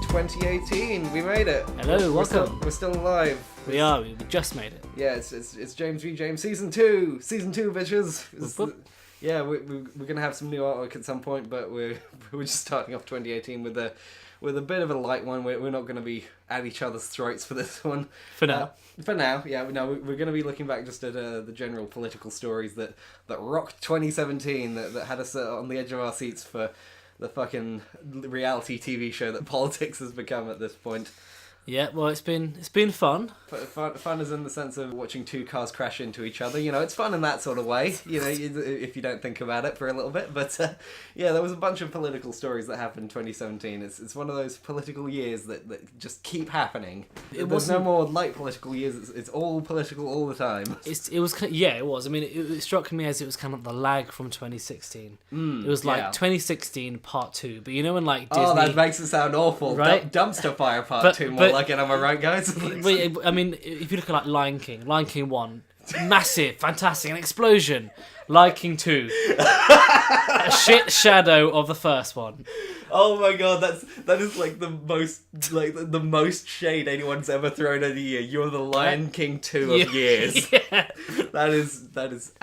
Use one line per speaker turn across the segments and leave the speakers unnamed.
2018. We made it.
Hello, welcome.
We're still alive.
We are. We just made it.
Yeah, it's James v. James season 2. Season 2, bitches. Yeah, we're gonna have some new artwork at some point, but we're just starting off 2018 with a bit of a light one. We're not gonna be at each other's throats for this one.
For now.
Yeah. No, we're gonna be looking back just at the general political stories that rocked 2017, that had us on the edge of our seats for the fucking reality TV show that politics has become at this point.
Yeah, well, it's been fun.
Fun is in the sense of watching two cars crash into each other. You know, it's fun in that sort of way, you know, if you don't think about it for a little bit. But, yeah, there was a bunch of political stories that happened in 2017. It's one of those political years that just keep happening. There's no more light political years. It's all political all the time.
It was. I mean, it struck me as it was kind of the lag from 2016. It was like 2016 part 2. But you know when like Disney...
Oh, that makes it sound awful.
Right?
Dumpster fire part 2 more like it, am I right, guys?
I mean, if you look at like Lion King 1, massive, fantastic, an explosion. Lion King 2, a shit shadow of the first one.
Oh my god, that is like the most shade anyone's ever thrown at a year. You're the Lion King 2 of years.
Yeah.
That is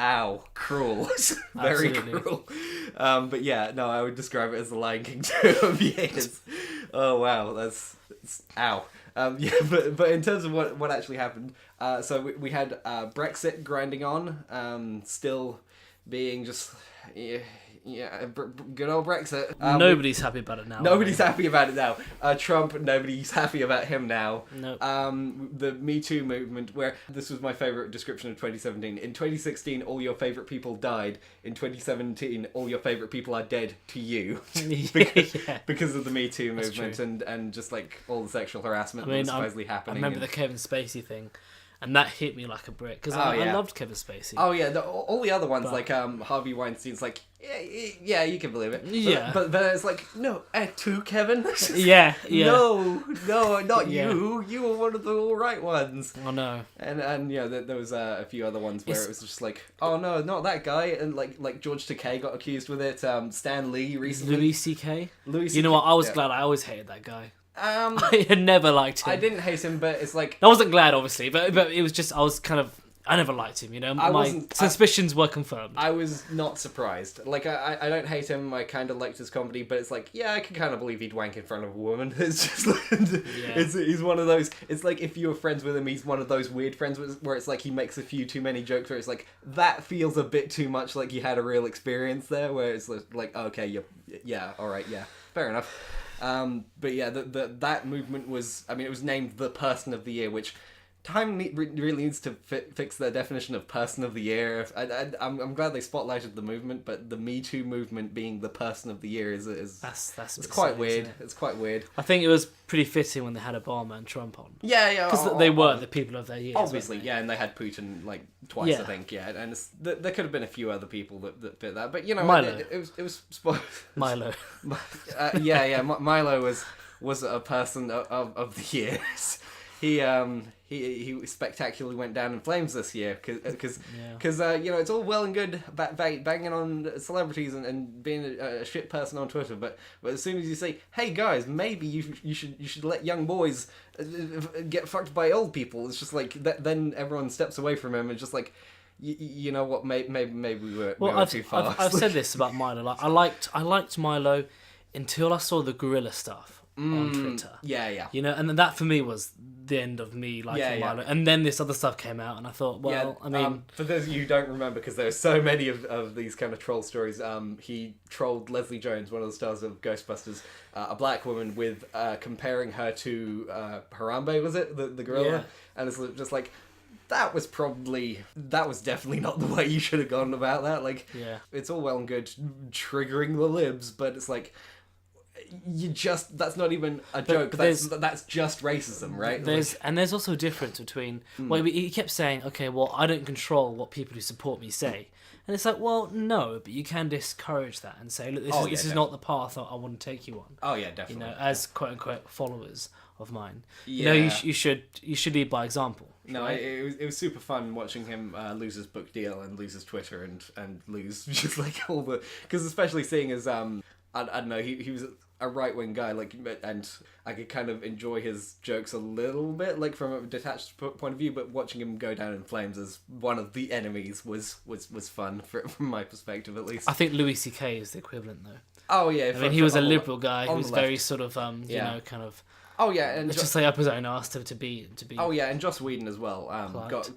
cruel. Very
Absolutely.
cruel. But yeah, no, I would describe it as the Lion King 2 of years. Oh wow, that's ow. Yeah, but in terms of what actually happened, so we had Brexit grinding on, still being just good old Brexit.
Nobody's happy about it now.
Nobody's happy about it now. Trump, nobody's happy about him now.
Nope.
The Me Too movement, where this was my favourite description of 2017. In 2016, all your favourite people died. In 2017, all your favourite people are dead to you. because of the Me Too movement and just like all the sexual harassment that was supposedly happening.
I remember the Kevin Spacey thing. And that hit me like a brick, because I loved Kevin Spacey.
Oh yeah, all the other ones, like Harvey Weinstein's like, yeah, you can believe it.
Yeah.
But it's like, no, too, Kevin?
Yeah.
No, not you. You were one of the alright ones.
Oh no.
And yeah, there was a few other ones where it was just like, oh no, not that guy. And like George Takei got accused with it. Stan Lee recently.
Louis C.K.?
Louis
You know what, I was glad. I always hated that guy.
I
had never liked him.
I didn't hate him, but it's like...
I wasn't glad, obviously, but it was just, I never liked him, you know? My suspicions were confirmed.
I was not surprised. Like, I don't hate him, I kind of liked his comedy, but it's like, yeah, I can kind of believe he'd wank in front of a woman. It's just like, he's one of those, it's like if you were friends with him, he's one of those weird friends where it's like he makes a few too many jokes where it's like, that feels a bit too much like you had a real experience there, where it's like okay, alright, yeah, fair enough. But yeah, that movement was, I mean, it was named the Person of the Year, which time really needs to fix their definition of Person of the Year. I'm glad they spotlighted the movement, but the Me Too movement being the Person of the Year is it's quite weird. It's quite weird.
I think it was pretty fitting when they had Obama and Trump on.
Yeah.
Because they were the people of their years.
Obviously, yeah, and they had Putin like twice, I think, yeah, and there could have been a few other people that fit that, but you know,
Milo.
It was
Milo.
Milo was a Person of the Years. He spectacularly went down in flames this year because you know, it's all well and good banging on celebrities and being a shit person on Twitter, but as soon as you say, hey guys, maybe you should let young boys get fucked by old people, it's just like then everyone steps away from him and just like, you know what, maybe we were too far.
I've said this about Milo. Like I liked Milo until I saw the gorilla stuff on Twitter.
Yeah.
You know, and then that for me was the end of me liking Milo. And then this other stuff came out, and I thought, well, I mean,
for those of you who don't remember, because there are so many of these kind of troll stories. He trolled Leslie Jones, one of the stars of Ghostbusters, a black woman, with comparing her to Harambe, was it the gorilla?
Yeah.
And it's just like, that was definitely not the way you should have gone about that. Like, it's all well and good triggering the libs, but it's like, that's not even a joke. But that's just racism, right?
There's also a difference between. Well, he kept saying, okay, well, I don't control what people who support me say, and it's like, well, no, but you can discourage that and say, look, this is not the path I want to take you on.
Oh yeah, definitely.
You know, as quote unquote followers of mine. Yeah. You know, you should lead by example.
No, it was super fun watching him lose his book deal and lose his Twitter and lose just like all the, because especially seeing as I don't know, he was a right-wing guy, like, and I could kind of enjoy his jokes a little bit, like, from a detached point of view, but watching him go down in flames as one of the enemies was fun, from my perspective, at least.
I think Louis C.K. is the equivalent, though.
Oh, yeah.
I mean, he was a liberal guy who was very sort of, you know, kind of...
Oh yeah, and
let's just say up his own arse to be.
Oh yeah, and Joss Whedon as well got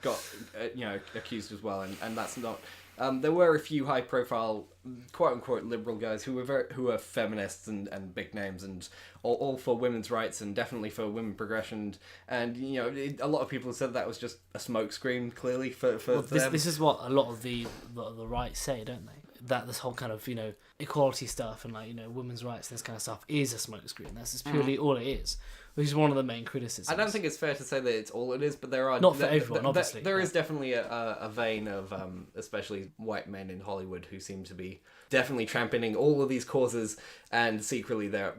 you know, accused as well, and that's not. There were a few high-profile, quote-unquote liberal guys who were feminists and big names and all for women's rights and definitely for women progression. And you know, a lot of people said that was just a smokescreen, clearly for them.
This is what a lot of the right say, don't they? That this whole kind of, you know, equality stuff and, like, you know, women's rights and this kind of stuff is a smokescreen. That's just purely all it is, which is one of the main criticisms.
I don't think it's fair to say that it's all it is, but there are...
Not for everyone, obviously.
There is definitely a vein of, especially white men in Hollywood who seem to be definitely championing all of these causes, and secretly they're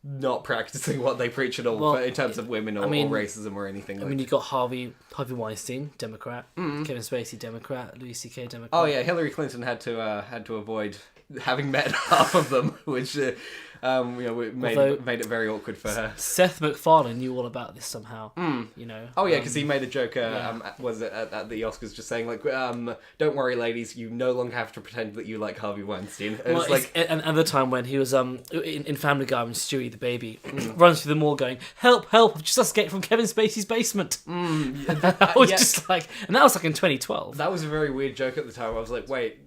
not practicing what they preach at all, in terms of women or racism or anything.
I mean, you got Harvey Weinstein, Democrat, Kevin Spacey, Democrat, Louis C.K., Democrat.
Oh yeah, Hillary Clinton had to avoid having met half of them, which made it very awkward for her.
Seth MacFarlane knew all about this somehow. You know.
Oh yeah, because he made a joke. Was it at the Oscars, just saying like, "Don't worry, ladies, you no longer have to pretend that you like Harvey Weinstein." And
well, it's like another time when he was in Family Guy when Stewie the baby runs through the mall going, "Help! Help! I've just escaped from Kevin Spacey's basement." I was just like, and that was like in 2012.
That was a very weird joke at the time. I was like, "Wait,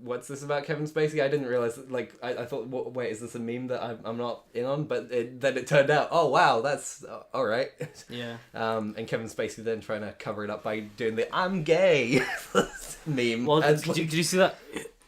what's this about Kevin Spacey?" I didn't realize that. Like, I thought, wait, is this a meme that I'm not in on? But then it turned out, oh wow, that's all right.
Yeah.
And Kevin Spacey then trying to cover it up by doing the "I'm gay" meme.
Well, did you see that?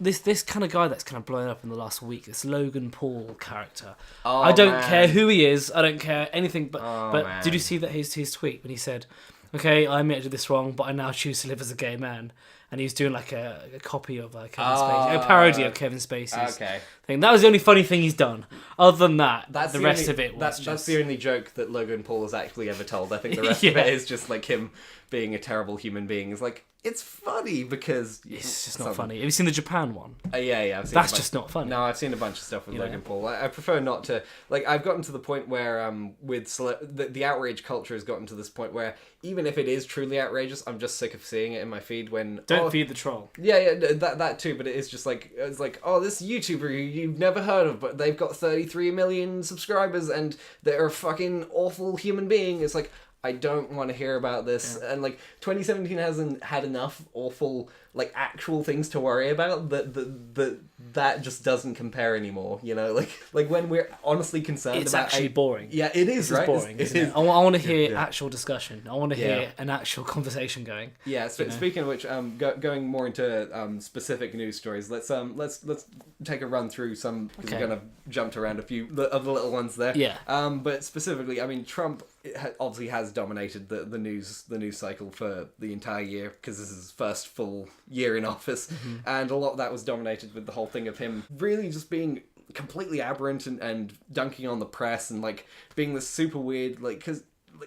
This kind of guy that's kind of blown up in the last week, this Logan Paul character.
Oh,
I don't care who he is. I don't care anything. But did you see that his tweet when he said, "Okay, I admit I did this wrong, but I now choose to live as a gay man." And he was doing like a copy of Kevin Spacey, a parody of Kevin Spacey's thing. That was the only funny thing he's done. Other than that, the rest of it was
that's the only joke that Logan Paul has actually ever told. I think the rest of it is just like him being a terrible human being. It's like, it's funny because...
It's just not funny. Have you seen the Japan one?
Yeah.
That's just not funny.
No, I've seen a bunch of stuff with Logan Paul. I prefer not to... Like, I've gotten to the point where with the outrage culture has gotten to this point where even if it is truly outrageous, I'm just sick of seeing it in my feed when...
Don't feed the troll.
Yeah, that too, but it is just like... It's like, oh, this YouTuber who you've never heard of, but they've got 33 million subscribers and they're a fucking awful human being. It's like... I don't want to hear about this. Yeah. And like 2017 hasn't had enough awful like actual things to worry about that just doesn't compare anymore, you know, like when we're honestly concerned
it's
about
actually boring.
Yeah, it is, right?
Boring,
it is.
I want to hear actual discussion. I want to hear an actual conversation going.
Yeah, speaking of which, going more into specific news stories, let's take a run through some, because we're gonna jumped around a few of the little ones there.
Yeah.
But specifically, I mean, Trump obviously has dominated the news cycle for the entire year, because this is his first full year in office, and a lot of that was dominated with the whole thing of him really just being completely aberrant and dunking on the press and like being this super weird, like, because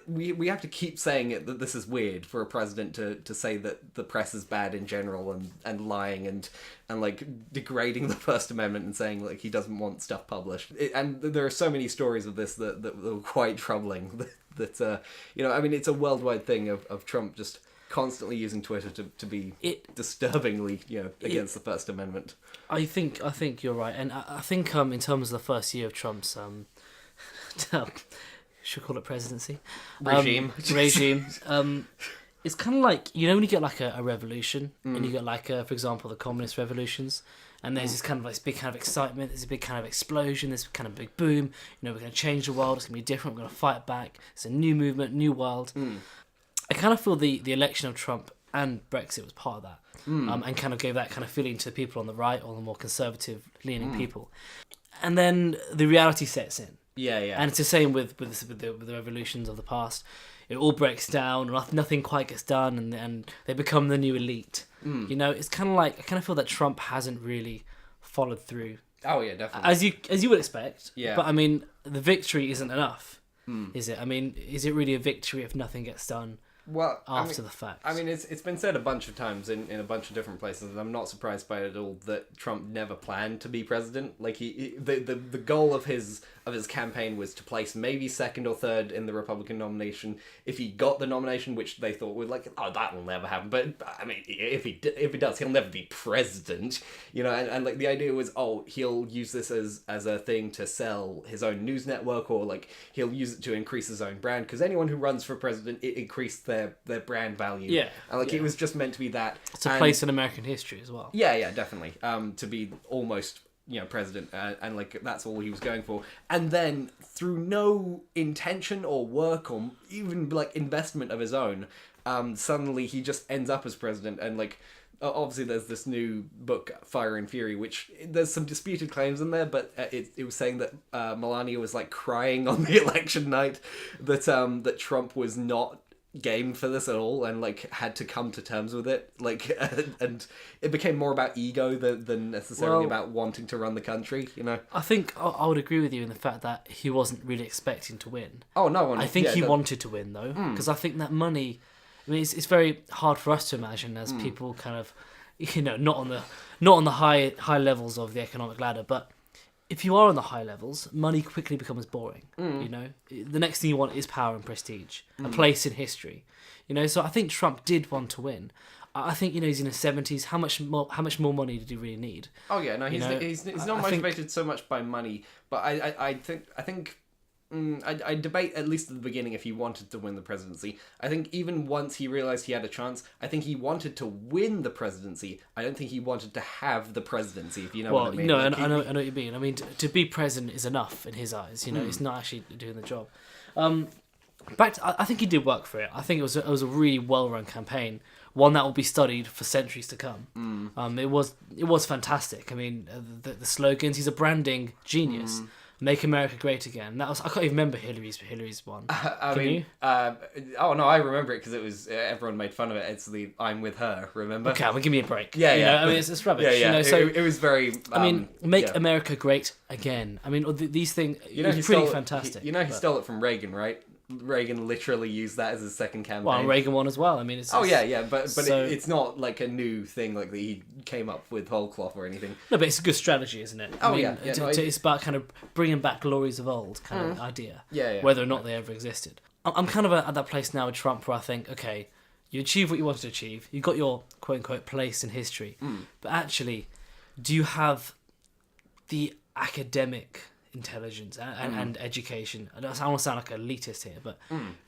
we have to keep saying it that this is weird for a president to say that the press is bad in general and lying and like degrading the First Amendment and saying like he doesn't want stuff published. And there are so many stories of this that were quite troubling. That you know, I mean, it's a worldwide thing of Trump just constantly using Twitter to be disturbingly, you know, against the First Amendment. I think
you're right, and I think in terms of the first year of Trump's should call it presidency regime. It's kind of like, you know, when you get like a revolution and you get like for example the communist revolutions, and there's this kind of like this big kind of excitement, there's a big kind of explosion, this kind of big boom, you know, we're going to change the world, it's going to be different, we're going to fight back, it's a new movement, new world. I kind of feel the election of Trump and Brexit was part of that, and kind of gave that kind of feeling to people on the right or the more conservative leaning people, and then the reality sets in.
Yeah.
And it's the same with the revolutions of the past. It all breaks down, nothing quite gets done, and they become the new elite. You know, it's kind of like, I kind of feel that Trump hasn't really followed through.
Oh yeah, definitely.
As you would expect.
Yeah.
But I mean, the victory isn't enough, is it? I mean, is it really a victory if nothing gets done
Well,
after the fact.
I mean, it's been said a bunch of times in a bunch of different places, and I'm not surprised by it at all that Trump never planned to be president. Like the goal of his campaign was to place maybe second or third in the Republican nomination. If he got the nomination, which they thought would that will never happen. But I mean, if he does, he'll never be president. You know, and like the idea was, he'll use this as a thing to sell his own news network, or like he'll use it to increase his own brand, because anyone who runs for president, it increased their brand value.
Yeah.
And it was just meant to be that.
It's a place in American history as well.
Yeah, definitely. To be almost, president, and like that's all he was going for. And then through no intention or work or even like investment of his own, suddenly he just ends up as president. And like obviously there's this new book, Fire and Fury, which there's some disputed claims in there, but it was saying that Melania was like crying on the election night that Trump was not game for this at all, and like had to come to terms with it, like and it became more about ego than necessarily about wanting to run the country.
I think I would agree with you in the fact that he wasn't really expecting to win.
Oh no,
I think he wanted to win though, because I think that money, I mean, it's very hard for us to imagine as people kind of, not on the high levels of the economic ladder, but if you are on the high levels, money quickly becomes boring. The next thing you want is power and prestige, a place in history. So I think Trump did want to win. I think he's in his 70s. How much more money did he really need?
Oh yeah, no, he's not motivated so much by money, but I think. I debate, at least at the beginning, if he wanted to win the presidency. I think even once he realised he had a chance, I think he wanted to win the presidency. I don't think he wanted to have the presidency, if you know what I mean.
No, I know what you mean. I mean, to be president is enough in his eyes. It's not actually doing the job. I think he did work for it. I think it was a really well-run campaign, one that will be studied for centuries to come. It was fantastic. I mean, the slogans. He's a branding genius. Make America Great Again. I can't even remember Hillary's one. You?
I remember it because it was everyone made fun of it. It's the "I'm with her." Remember?
Okay, well, give me a break.
Yeah.
I mean, it's rubbish.
Yeah.
So
it was very.
Make America Great Again. I mean, these things. It's pretty fantastic.
He stole it from Reagan, right? Reagan literally used that as his second campaign.
Well, Reagan won as well. I mean, it's
it's not like a new thing like that he came up with whole cloth or anything.
No, but it's a good strategy, isn't it? It's about kind of bringing back glories of old kind of idea.
Yeah.
Whether or not they ever existed. I'm kind of at that place now with Trump where I think, okay, you achieved what you wanted to achieve. You got your quote unquote place in history, but actually, do you have the academic intelligence and education? I don't want to sound like an elitist here, but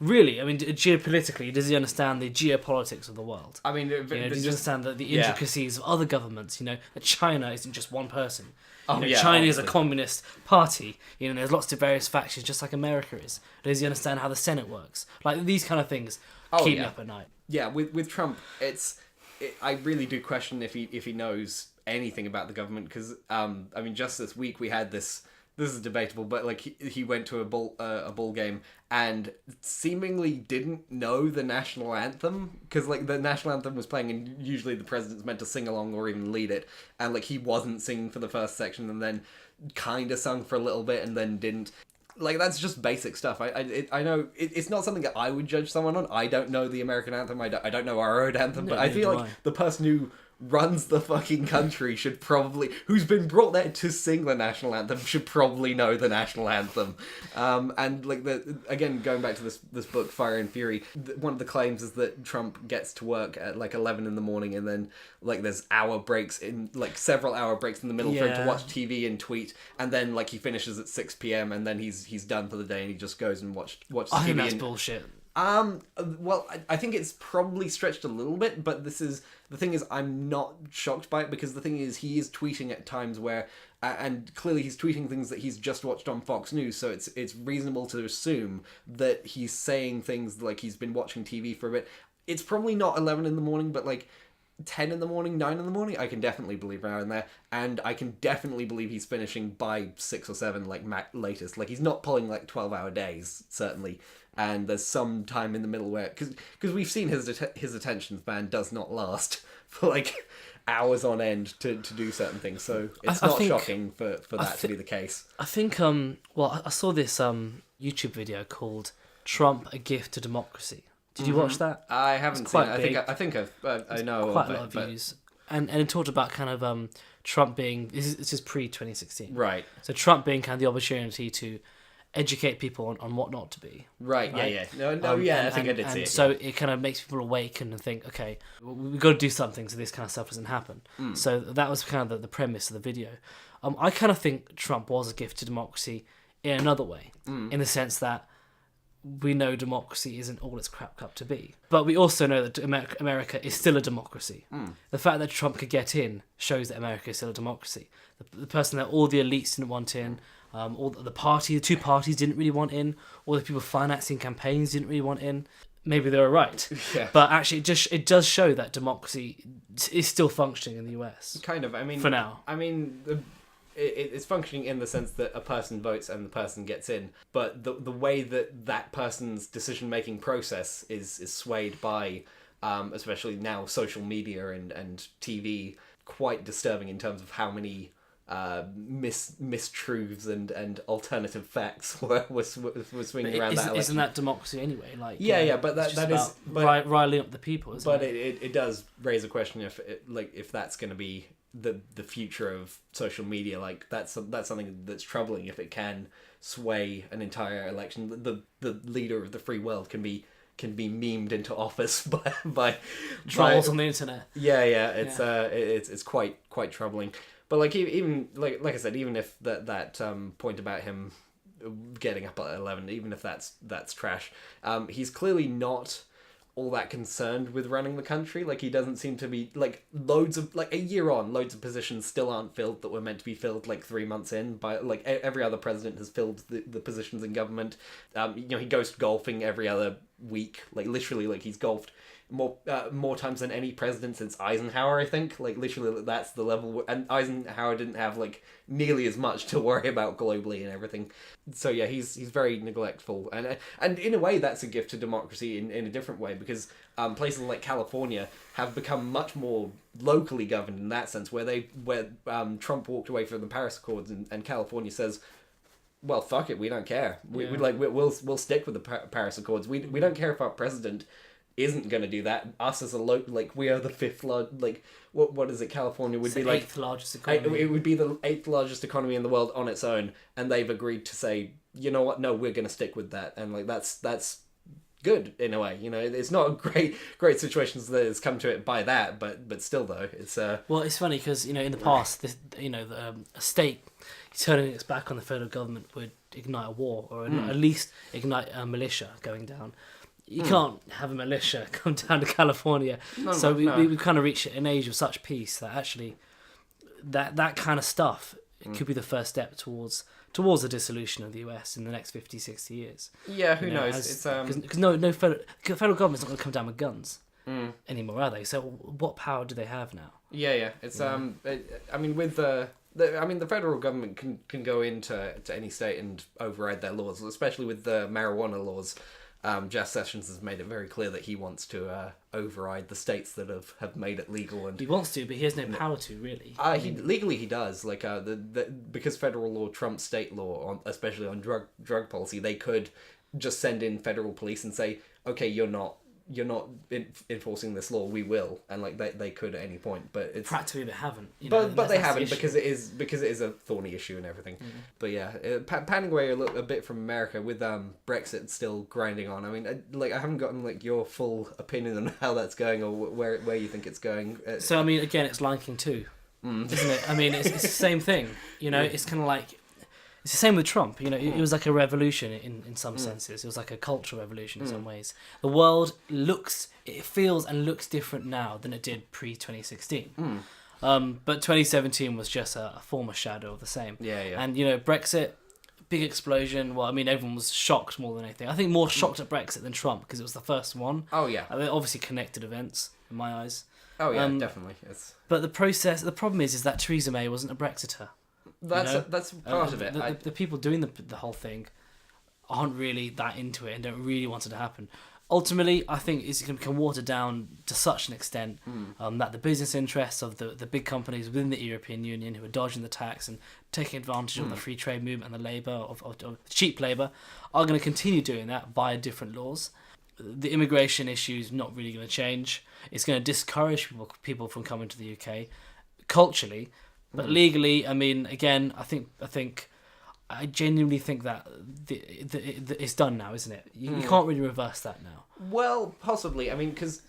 really, I mean, geopolitically, does he understand the geopolitics of the world? I mean, does he understand the intricacies of other governments? That China isn't just one person. China is a communist party. There's lots of various factions, just like America is. Does he understand how the Senate works? Like these kind of things keep me up at night.
Yeah, with Trump, I really do question if he knows anything about the government, because I mean, just this week we had this. This is debatable, but like he went to a ball game and seemingly didn't know the national anthem, because like the national anthem was playing and usually the president's meant to sing along or even lead it, and like he wasn't singing for the first section and then kind of sung for a little bit and then didn't. Like that's just basic stuff. I know it's not something that I would judge someone on. I don't know the American anthem. I don't know our own anthem, but I feel like the person who runs the fucking country who's been brought there to sing the national anthem, should probably know the national anthem. And like again, going back to this book, Fire and Fury, one of the claims is that Trump gets to work at like 11 in the morning, and then like there's several hour breaks in the middle for him to watch TV and tweet, and then like he finishes at 6 p.m. and then he's done for the day and he just goes and watches TV.
I think that's bullshit.
Well, I think it's probably stretched a little bit, but the thing is, I'm not shocked by it, because the thing is, he is tweeting at times where, and clearly he's tweeting things that he's just watched on Fox News, so it's reasonable to assume that he's saying things like he's been watching TV for a bit. It's probably not 11 in the morning, but like 10 in the morning, 9 in the morning, I can definitely believe around there, and I can definitely believe he's finishing by 6 or 7, like latest. Like he's not pulling like 12-hour days, certainly. And there's some time in the middle where, because we've seen his attention span does not last for like hours on end to do certain things, so it's not shocking for that to be the case.
I think I saw this YouTube video called "Trump: A Gift to Democracy," Did you watch that?
I haven't seen it. I think I know
quite a lot of views. And it talked about kind of Trump being... This is pre-2016.
Right.
So Trump being kind of the opportunity to educate people on what not to be.
Right, yeah. I think I did see it.
So it kind of makes people awaken and think, okay, we've got to do something so this kind of stuff doesn't happen. So that was kind of the premise of the video. I kind of think Trump was a gift to democracy in another way, in the sense that we know democracy isn't all it's cracked up to be. But we also know that America is still a democracy. The fact that Trump could get in shows that America is still a democracy. The person that all the elites didn't want in, all the two parties didn't really want in, all the people financing campaigns didn't really want in. Maybe they were right.
Yeah.
But actually it does show that democracy is still functioning in the US.
Kind of,
for now.
I mean... It's functioning in the sense that a person votes and the person gets in, but the way that person's decision-making process is swayed by, especially now, social media and TV, quite disturbing in terms of how many mistruths and alternative facts were swinging around that election.
Isn't that democracy anyway? Like
but that is
riling up the people, isn't
but
it?
It does raise a question if that's going to be the future of social media. Like that's something that's troubling if it can sway an entire election. The leader of the free world can be memed into office by
trolls on the internet.
It's quite troubling. But like even like I said, even if that point about him getting up at 11, even if that's trash, he's clearly not all that concerned with running the country. Like, he doesn't seem to be, like, a year on, loads of positions still aren't filled that were meant to be filled, like, 3 months in. By, like, every other president has filled the positions in government. He goes golfing every other week. Like, literally, like, he's golfed more times than any president since Eisenhower, I think. Like, literally, that's the level. And Eisenhower didn't have, like, nearly as much to worry about globally and everything. So yeah, he's very neglectful, and in a way that's a gift to democracy in a different way, because places like California have become much more locally governed in that sense, where Trump walked away from the Paris Accords, and California says, well, fuck it, we don't care. We'll stick with the Paris Accords. We don't care if our president isn't going to do that. Us as we are the fifth largest, what is it? California would be like
eighth largest economy.
It would be the 8th largest economy in the world on its own, and they've agreed to say, you know what? No, we're going to stick with that, and like that's good in a way. You know, it's not a great situation that has come to it by that, but still though, it's
Well, it's funny because in the past, a state turning its back on the federal government would ignite a war, or at least ignite a militia going down. You can't have a militia come down to California. We kind of reached an age of such peace that actually that kind of stuff could be the first step towards the dissolution of the US in the next 50, 60 years.
Yeah, who knows?
Because no federal government's not going to come down with guns anymore, are they? So what power do they have now?
Yeah. It's I mean, with the federal government can go into any state and override their laws, especially with the marijuana laws. Jeff Sessions has made it very clear that he wants to override the states that have made it legal, and
he wants to, but he has no power to really.
Legally, he does. Like because federal law trumps state law, especially on drug policy. They could just send in federal police and say, okay, you're not enforcing this law, we will, and like they could at any point, but it's
practically they haven't.
But they haven't because it is a thorny issue and everything. But yeah, panning away a bit from America with Brexit still grinding on. I mean, I haven't gotten like your full opinion on how that's going or where you think it's going.
So I mean, again, it's Lion King 2, isn't it? I mean, it's the same thing. It's kind of like. It's the same with Trump. It was like a revolution in some senses. It was like a cultural revolution in some ways. The world feels and looks different now than it did pre-2016. But 2017 was just a former shadow of the same.
Yeah.
And, Brexit, big explosion. Well, I mean, everyone was shocked more than anything. I think more shocked at Brexit than Trump because it was the first one.
Oh, yeah.
I mean, obviously connected events in my eyes.
Oh, yeah, definitely.
But the problem is that Theresa May wasn't a Brexiter.
That's part of it.
The people doing the whole thing aren't really that into it and don't really want it to happen. Ultimately, I think it's going to become watered down to such an extent that the business interests of the big companies within the European Union who are dodging the tax and taking advantage of the free trade movement and the labour, of cheap labour, are going to continue doing that via different laws. the immigration issue is not really going to change. It's going to discourage people from coming to the UK culturally, but legally, I mean, again, I genuinely think that it's done now, isn't it? You can't really reverse that now.
Well, possibly. I mean, because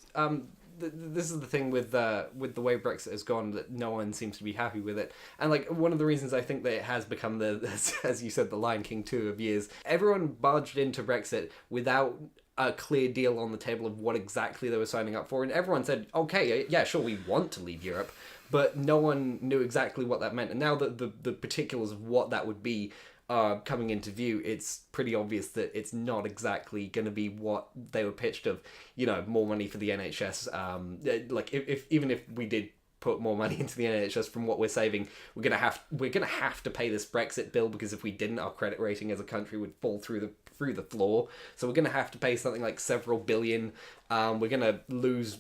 this is the thing with the way Brexit has gone, that no one seems to be happy with it. And like, one of the reasons I think that it has become as you said, the Lion King 2 of years, everyone barged into Brexit without a clear deal on the table of what exactly they were signing up for, and everyone said, okay, yeah, sure, we want to leave Europe, but no one knew exactly what that meant. And now that the particulars of what that would be are coming into view, it's pretty obvious that it's not exactly going to be what they were pitched of, more money for the NHS. Like, even if we did put more money into the NHS from what we're saving, we're gonna have to pay this Brexit bill, because if we didn't, our credit rating as a country would fall through the floor. So we're gonna have to pay something like several billion. We're gonna lose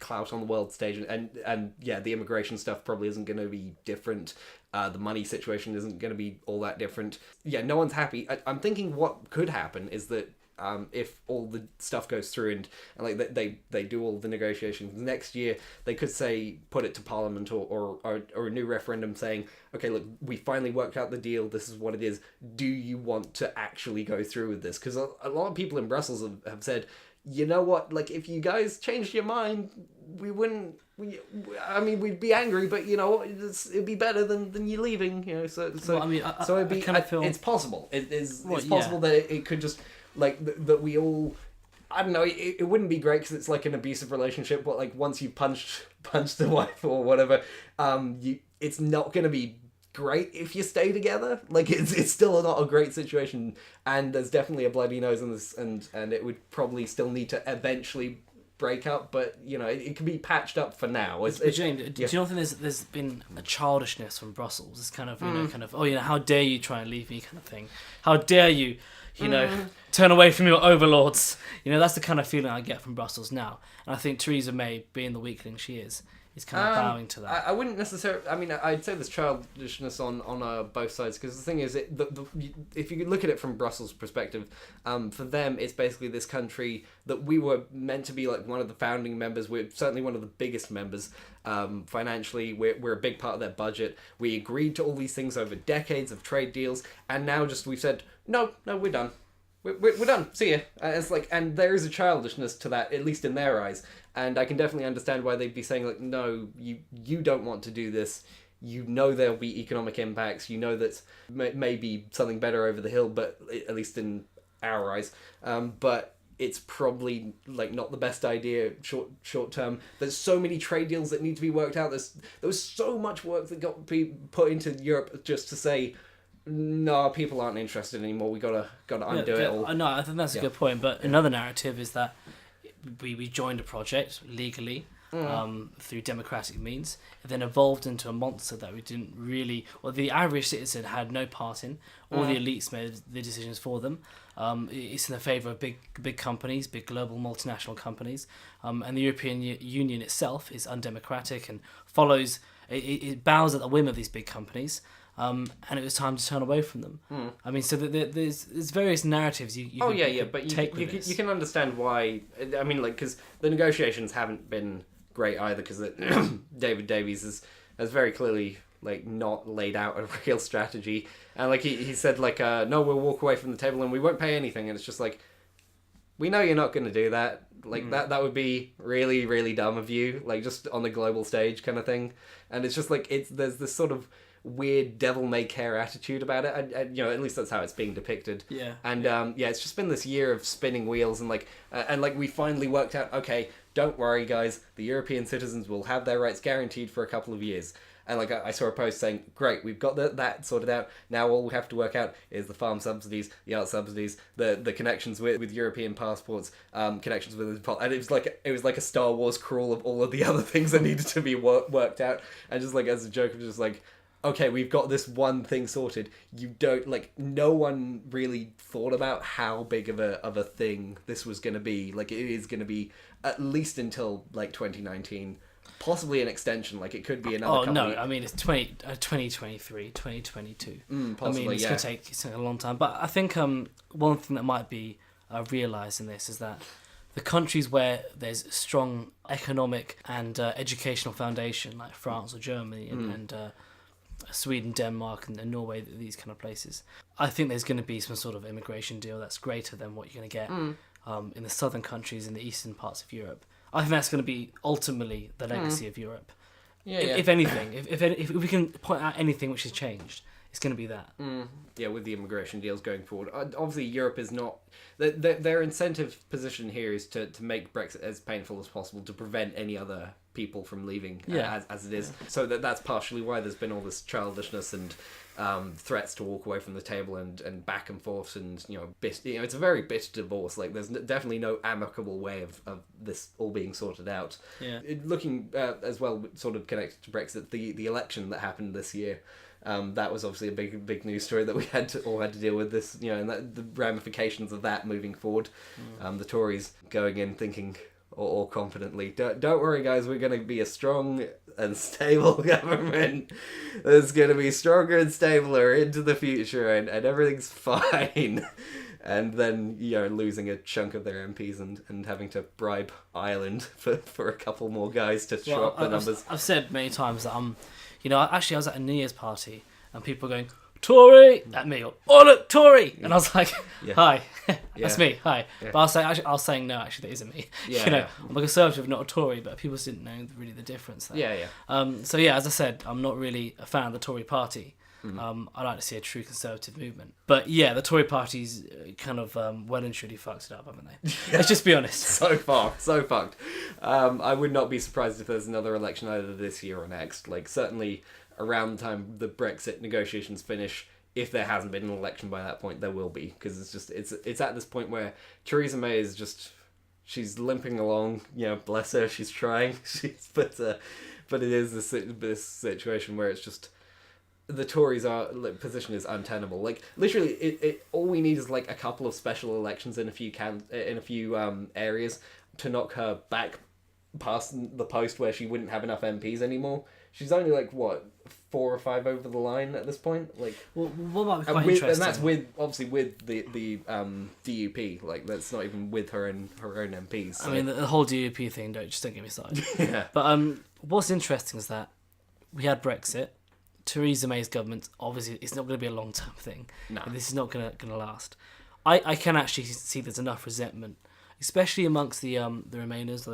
clout on the world stage, and yeah, the immigration stuff probably isn't gonna be different. The money situation isn't gonna be all that different. Yeah, no one's happy. I'm thinking what could happen is that if all the stuff goes through and like they do all the negotiations next year, they could say, put it to Parliament or a new referendum saying, okay, look, we finally worked out the deal, this is what it is, do you want to actually go through with this? Because a lot of people in Brussels have said, you know what, like, if you guys changed your mind, we'd be angry, but it'd be better than you leaving, so
well, I mean,
so it'd be, it's possible. It's possible that it could just, like, that we all, I don't know, it wouldn't be great because it's like an abusive relationship, but like, once you punched the wife or whatever, it's not going to be great if you stay together. Like, it's still not a great situation, and there's definitely a bloody nose in this, and it would probably still need to eventually break up, but it can be patched up for now.
James, do you not think there's been a childishness from Brussels? It's kind of how dare you try and leave me, kind of thing. How dare you turn away from your overlords. That's the kind of feeling I get from Brussels now. And I think Theresa May, being the weakling she is kind of bowing to that.
I wouldn't necessarily, I mean, I'd say there's childishness on both sides, because the thing is, if you look at it from Brussels' perspective, for them, it's basically this country that we were meant to be like one of the founding members. We're certainly one of the biggest members. Financially, we're a big part of their budget. We agreed to all these things over decades of trade deals, and now we've said, no, we're done. We're done. See ya. It's like, and there is a childishness to that, at least in their eyes. And I can definitely understand why they'd be saying, like, no, you don't want to do this. There'll be economic impacts. That maybe something better over the hill, but at least in our eyes. But it's probably like not the best idea short term. There's so many trade deals that need to be worked out. There was so much work that got put into Europe just to say, no, people aren't interested anymore. We gotta undo it all.
No, I think that's a good point. But another narrative is that we joined a project legally through democratic means. It then evolved into a monster that we didn't really, or the average citizen had no part in. All the elites made the decisions for them. It's in the favour of big companies, big global multinational companies, and the European Union itself is undemocratic and follows. It bows at the whim of these big companies. And it was time to turn away from them. I mean, so there's various narratives you
but you can understand why. I mean, like, because the negotiations haven't been great either, because David Davies has very clearly like not laid out a real strategy, and like he said, like, no, we'll walk away from the table and we won't pay anything, and it's just like, we know you're not going to do that. Like, that would be really, really dumb of you, like, just on the global stage kind of thing. And it's just like, there's this sort of weird devil-may-care attitude about it, and at least that's how it's being depicted. It's just been this year of spinning wheels, and we finally worked out, okay, don't worry guys, the European citizens will have their rights guaranteed for a couple of years. And like, I saw a post saying, great, we've got that sorted out. Now all we have to work out is the farm subsidies, the art subsidies, the connections with European passports, connections with, and it was like a Star Wars crawl of all of the other things that needed to be worked out. And just like, as a joke, it was just like, okay, we've got this one thing sorted. No one really thought about how big of a thing this was going to be. Like, it is going to be at least until like 2019. Possibly an extension, like it could be another couple.
Oh, no, I mean, it's 2023, 2022.
Possibly,
I mean, it's going to take a long time. But I think one thing that might be realised in this is that the countries where there's strong economic and educational foundation, like France or Germany and Sweden, Denmark, and Norway, these kind of places, I think there's going to be some sort of immigration deal that's greater than what you're going to get in the southern countries, in the eastern parts of Europe. I think that's going to be ultimately the legacy of Europe. If anything, if we can point out anything which has changed, it's going to be that.
Yeah, with the immigration deals going forward. Obviously, Europe is not... Their incentive position here is to make Brexit as painful as possible, to prevent any other people from leaving as it is. Yeah. So that's partially why there's been all this childishness and threats to walk away from the table and back and forth, and it's a very bitter divorce. Like, there's definitely no amicable way of this all being sorted out.
Yeah.
Looking as well, sort of connected to Brexit, the election that happened this year. That was obviously a big news story that we all had to deal with this, and the ramifications of that moving forward. The Tories going in thinking all confidently, don't worry guys, we're going to be a strong and stable government that's going to be stronger and stabler into the future, and everything's fine. And then, losing a chunk of their MPs and having to bribe Ireland for a couple more guys to show up the numbers.
I've said many times that actually I was at a New Year's party and people were going, Tory! At me, oh look, Tory! And I was like, hi, that's me, hi. Yeah. But I was saying, no, actually that isn't me. I'm a Conservative, not a Tory, but people just didn't know really the difference there. So as I said, I'm not really a fan of the Tory party. I like to see a true Conservative movement. But the Tory party's kind of well and truly fucked it up, haven't they? Let's just be honest.
So fucked. I would not be surprised if there's another election either this year or next. Like, certainly around the time the Brexit negotiations finish, if there hasn't been an election by that point, there will be. Because it's at this point where Theresa May is just... She's limping along, bless her, she's trying. But it is this situation where it's just... The Tories' position is untenable. Like, literally, it all we need is like a couple of special elections in a few areas to knock her back past the post where she wouldn't have enough MPs anymore. She's only like 4 or 5 over the line at this point. Like,
well, what might be quite interesting,
and that's with the DUP. Like, that's not even with her own MPs. So.
I mean, the whole DUP thing. Don't get me started. But what's interesting is that we had Brexit. Theresa May's government, obviously, it's not going to be a long-term thing. No. This is not going to last. I can actually see there's enough resentment, especially amongst the Remainers,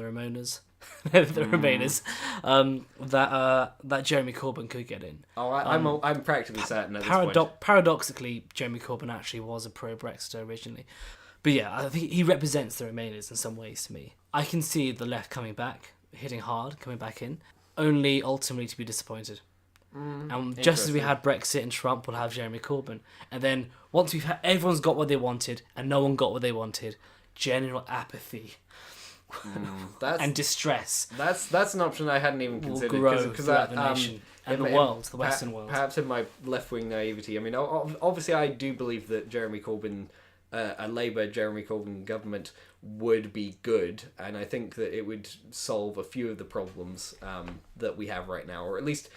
that Jeremy Corbyn could get in.
Oh, I'm practically certain at this point.
Paradoxically, Jeremy Corbyn actually was a pro-Brexiter originally. But I think he represents the Remainers in some ways to me. I can see the left coming back, hitting hard, coming back in, only ultimately to be disappointed. And just as we had Brexit and Trump, we'll have Jeremy Corbyn. And then once everyone's got what they wanted and no one got what they wanted, general apathy and distress.
That's an option I hadn't even considered.
Will grow throughout the nation and the Western world. Perhaps
in my left-wing naivety. I mean, obviously I do believe that Jeremy Corbyn, a Labour Jeremy Corbyn government would be good, and I think that it would solve a few of the problems that we have right now, or at least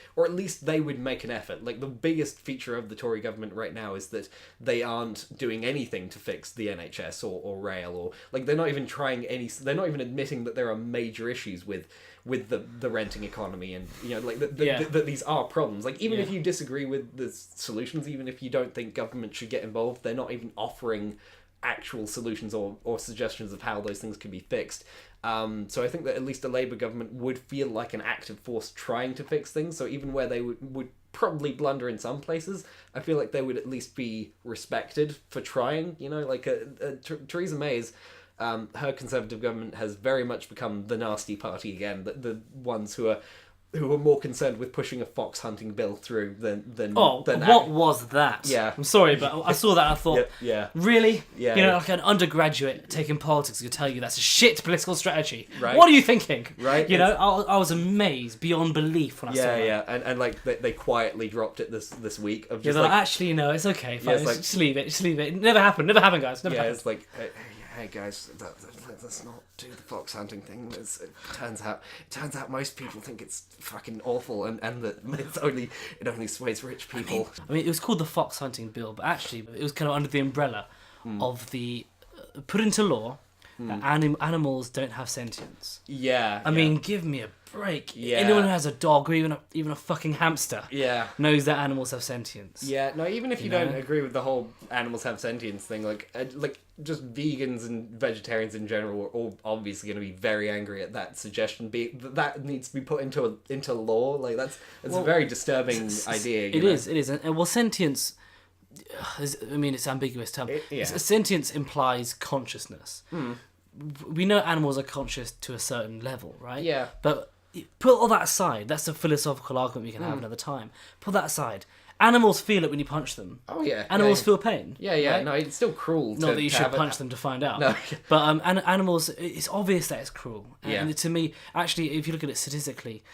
they would make an effort. Like, the biggest feature of the Tory government right now is that they aren't doing anything to fix the NHS or rail, or like they're not even they're not even admitting that there are major issues with the renting economy, and that these are problems. Like, even if you disagree with the solutions, even if you don't think government should get involved, they're not even offering actual solutions or suggestions of how those things can be fixed. So I think that at least a Labour government would feel like an active force trying to fix things. So even where they would probably blunder in some places, I feel like they would at least be respected for trying. Theresa May's her Conservative government has very much become the nasty party again. The ones who are more concerned with pushing a fox hunting bill through than
what was that?
Yeah,
I'm sorry, but I saw that and I thought, really?
Yeah,
like an undergraduate taking politics could tell you that's a shit political strategy.
Right.
What are you thinking?
Right.
I was amazed beyond belief when I saw that.
Yeah, and like they quietly dropped it this week of just
actually no, it's okay. Fine, just leave it. It never happened, guys. Never happened.
It's like. Hey guys, let's not do the fox hunting thing. It turns out most people think it's fucking awful, and that it only sways rich people.
I mean, it was called the fox hunting bill, but actually it was kind of under the umbrella of the put into law that animals don't have sentience.
Yeah.
I mean, give me a break.
Yeah.
Anyone who has a dog or even a fucking hamster
Yeah.
knows that animals have sentience.
Yeah, no, even if you
know?
don't agree with the whole animals have sentience thing, like just vegans and vegetarians in general are all obviously going to be very angry at that suggestion. That needs to be put into law. Like that's a very disturbing idea.
It is. And well, sentience. It's an ambiguous term. Sentience implies consciousness. We know animals are conscious to a certain level, right?
Yeah.
But put all that aside. That's a philosophical argument we can have another time. Put that aside. Animals feel it when you punch them.
Oh yeah.
Animals feel pain.
Yeah.
Right?
No, it's still cruel.
Not that you should punch them to find out.
No.
But animals, it's obvious that it's cruel. And
Yeah.
to me, actually, if you look at it statistically,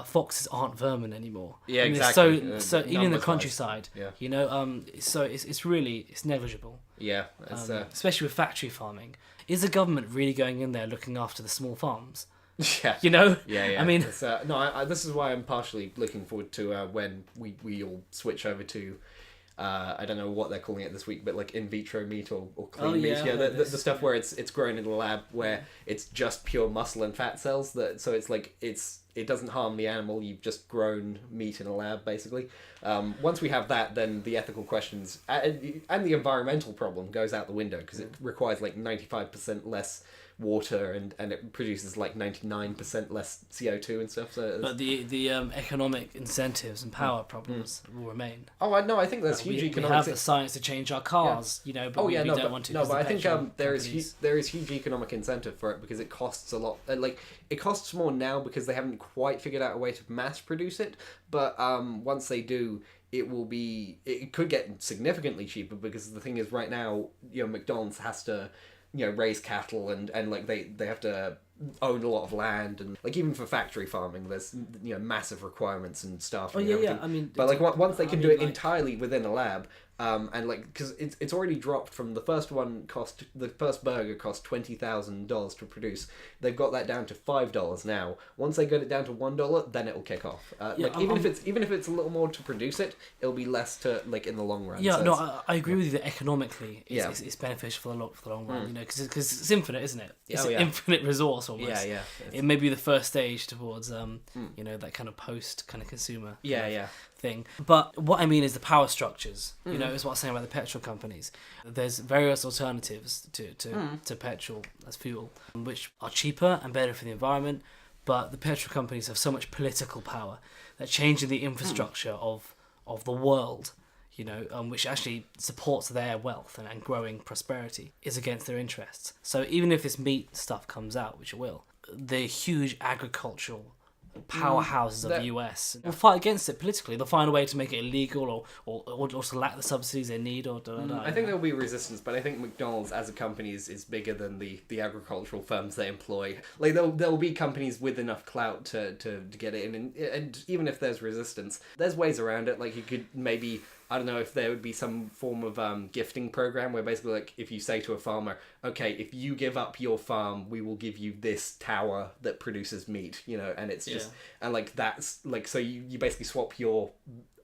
foxes aren't vermin anymore.
Yeah,
exactly. So even in the
numbers-wise.
countryside, so it's negligible.
Yeah.
Especially with factory farming. Is the government really going in there looking after the small farms?
Yeah. Yeah.
I mean,
this is why I'm partially looking forward to when we all switch over to. I don't know what they're calling it this week, but like in vitro meat or clean meat. Yeah, the stuff where it's grown in a lab where it's just pure muscle and fat cells. So it's like it doesn't harm the animal. You've just grown meat in a lab, basically. Once we have that, then the ethical questions and the environmental problem goes out the window because it requires like 95% less water and it produces like 99% less CO2 and stuff. So
but the economic incentives and power problems will remain.
Oh, I think there's huge economic.
We have the science to change our cars, but we don't want to.
No, but I think there is huge economic incentive for it because it costs a lot. It costs more now because they haven't quite figured out a way to mass produce it. But once they do, it could get significantly cheaper because the thing is right now, McDonald's has to raise cattle and like they have to own a lot of land and like even for factory farming there's massive requirements and staff. But like once they can do it entirely within a lab and like because it's already dropped from the first burger cost $20,000 to produce. They've got that down to $5 now. Once they get it down to $1, then it'll kick off. Even if it's a little more to produce it, it'll be less to like in the long run.
I agree with you that economically it's beneficial for the long run. Because it's infinite, isn't it? It's an infinite resource almost.
Yeah.
It may be the first stage towards that kind of post kind of consumer. Thing. But what I mean is the power structures. Is what I'm saying about the petrol companies. There's various alternatives to petrol as fuel, which are cheaper and better for the environment. But the petrol companies have so much political power that changing the infrastructure of the world, which actually supports their wealth and growing prosperity, is against their interests. So even if this meat stuff comes out, which it will, the huge agricultural powerhouses of the US will fight against it politically. They'll find a way to make it illegal or to lack the subsidies they need I
think there'll be resistance, but I think McDonald's as a company is bigger than the agricultural firms they employ. Like there'll be companies with enough clout to get it in, and even if there's resistance, there's ways around it. Like you could maybe, I don't know if there would be some form of gifting program where basically like if you say to a farmer, okay, if you give up your farm, we will give you this tower that produces meat, and it's just, and like that's like, so you basically swap your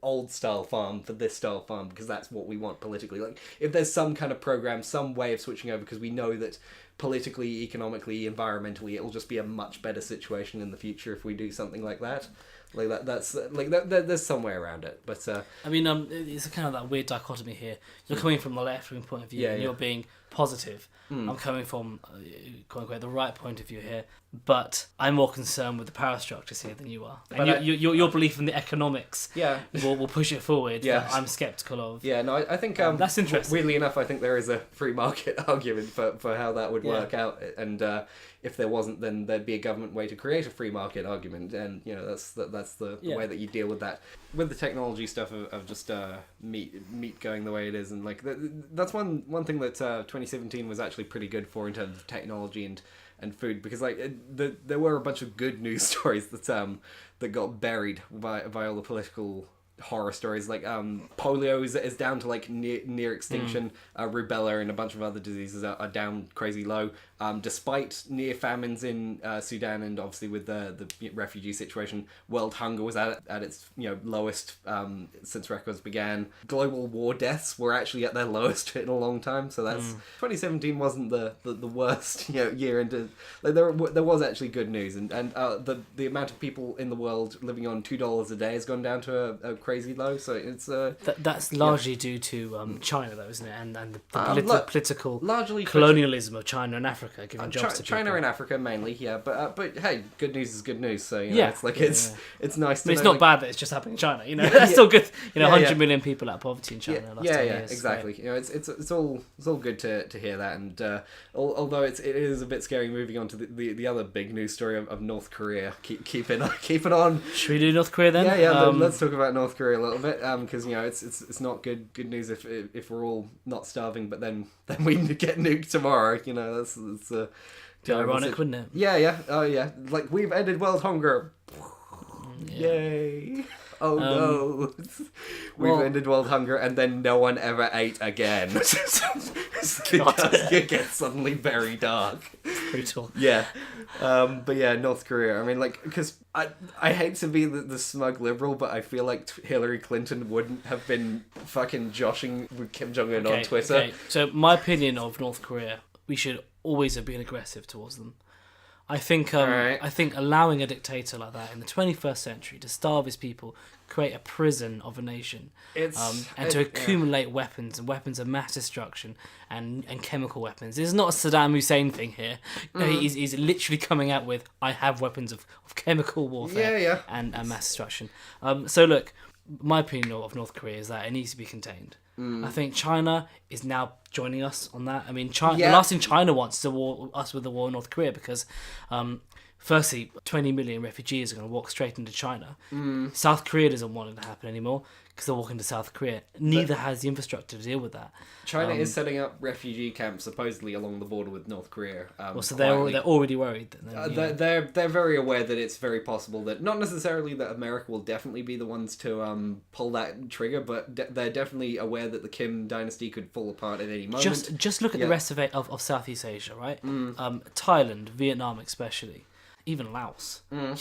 old style farm for this style farm because that's what we want politically. Like if there's some kind of program, some way of switching over, because we know that politically, economically, environmentally, it'll just be a much better situation in the future if we do something like that. Like that's like there's some way around it, but
it's kind of that weird dichotomy here. You're coming from the left-wing point of view, and you're being positive. I'm coming from the right point of view here, but I'm more concerned with the power structures here than you are. And your belief in the economics, will push it forward.
Yeah,
I'm skeptical of.
Yeah, no, I think
that's interesting.
Weirdly enough, I think there is a free market argument for how that would work out, and if there wasn't, then there'd be a government way to create a free market argument, and that's the way that you deal with that. With the technology stuff of just meat going the way it is, and like that's one thing that 2017 was actually pretty good for in terms of technology and food, because like there were a bunch of good news stories that got buried by all the political horror stories. Like polio is down to like near extinction. Rubella and a bunch of other diseases are down crazy low. Despite near famines in Sudan, and obviously with the refugee situation, world hunger was at its lowest since records began. Global war deaths were actually at their lowest in a long time. So that's 2017 wasn't the worst year into. Like, there was actually good news, and the amount of people in the world living on $2 a day has gone down to a crazy low. So it's
that's largely due to China, though, isn't it? And the political
largely
colonialism of China and Africa giving jobs to people.
China and Africa mainly, yeah. But hey, good news is good news. So it's like it's nice. To
it's not bad that it's just happening in China. That's still good. 100 million people out of poverty in China.
Exactly. It's all good to hear that, and although it is a bit scary. Moving on to the other big news story of North Korea. Keep it on.
Should we do North Korea then?
Let's talk about North Korea a little bit, because it's not good news if we're all not starving, but then we get nuked tomorrow. That's
ironic, wouldn't it?
Yeah. Oh yeah. Like, we've ended world hunger. Yay. Oh no. We've ended world hunger, and then no one ever ate again. It gets suddenly very dark.
Brutal.
Yeah. But yeah, North Korea. I mean, like, because I hate to be the smug liberal, but I feel like Hillary Clinton wouldn't have been fucking joshing with Kim Jong-un on Twitter.
Okay. So my opinion of North Korea, we should always have been aggressive towards them. I think allowing a dictator like that in the 21st century to starve his people, create a prison of a nation, to accumulate weapons and weapons of mass destruction and chemical weapons. It's not a Saddam Hussein thing here. He's literally coming out with, I have weapons of chemical warfare and mass destruction. So look, my opinion of North Korea is that it needs to be contained. I think China is now joining us on that. I mean, the last thing China wants is us with the war in North Korea, because firstly, 20 million refugees are going to walk straight into China. South Korea doesn't want it to happen anymore because they're walking to South Korea. Neither has the infrastructure to deal with that.
China is setting up refugee camps supposedly along the border with North Korea.
So they're already worried.
They're very aware that it's very possible that, not necessarily that America will definitely be the ones to pull that trigger, but they're definitely aware that the Kim dynasty could fall apart at any moment.
Just look at the rest of Southeast Asia, right? Thailand, Vietnam especially, even Laos. And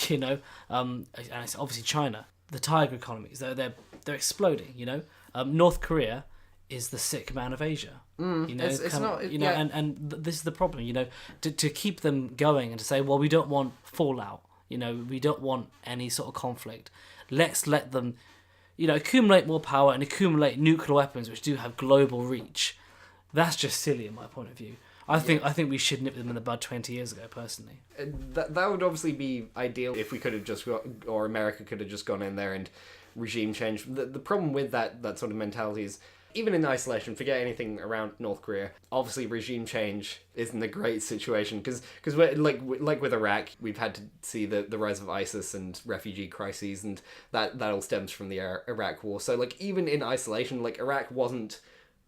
it's obviously China. The tiger economies, they're exploding. North Korea is the sick man of Asia. And this is the problem. To keep them going and to say, well, we don't want fallout. We don't want any sort of conflict. Let's let them, accumulate more power and accumulate nuclear weapons which do have global reach. That's just silly in my point of view. I think we should nip them in the bud 20 years ago, personally.
That would obviously be ideal if we could have just or America could have just gone in there and regime change. The problem with that sort of mentality is, even in isolation, forget anything around North Korea. Obviously, regime change isn't a great situation because we're like with Iraq, we've had to see the rise of ISIS and refugee crises, and that all stems from the Iraq War. So, like, even in isolation, like, Iraq wasn't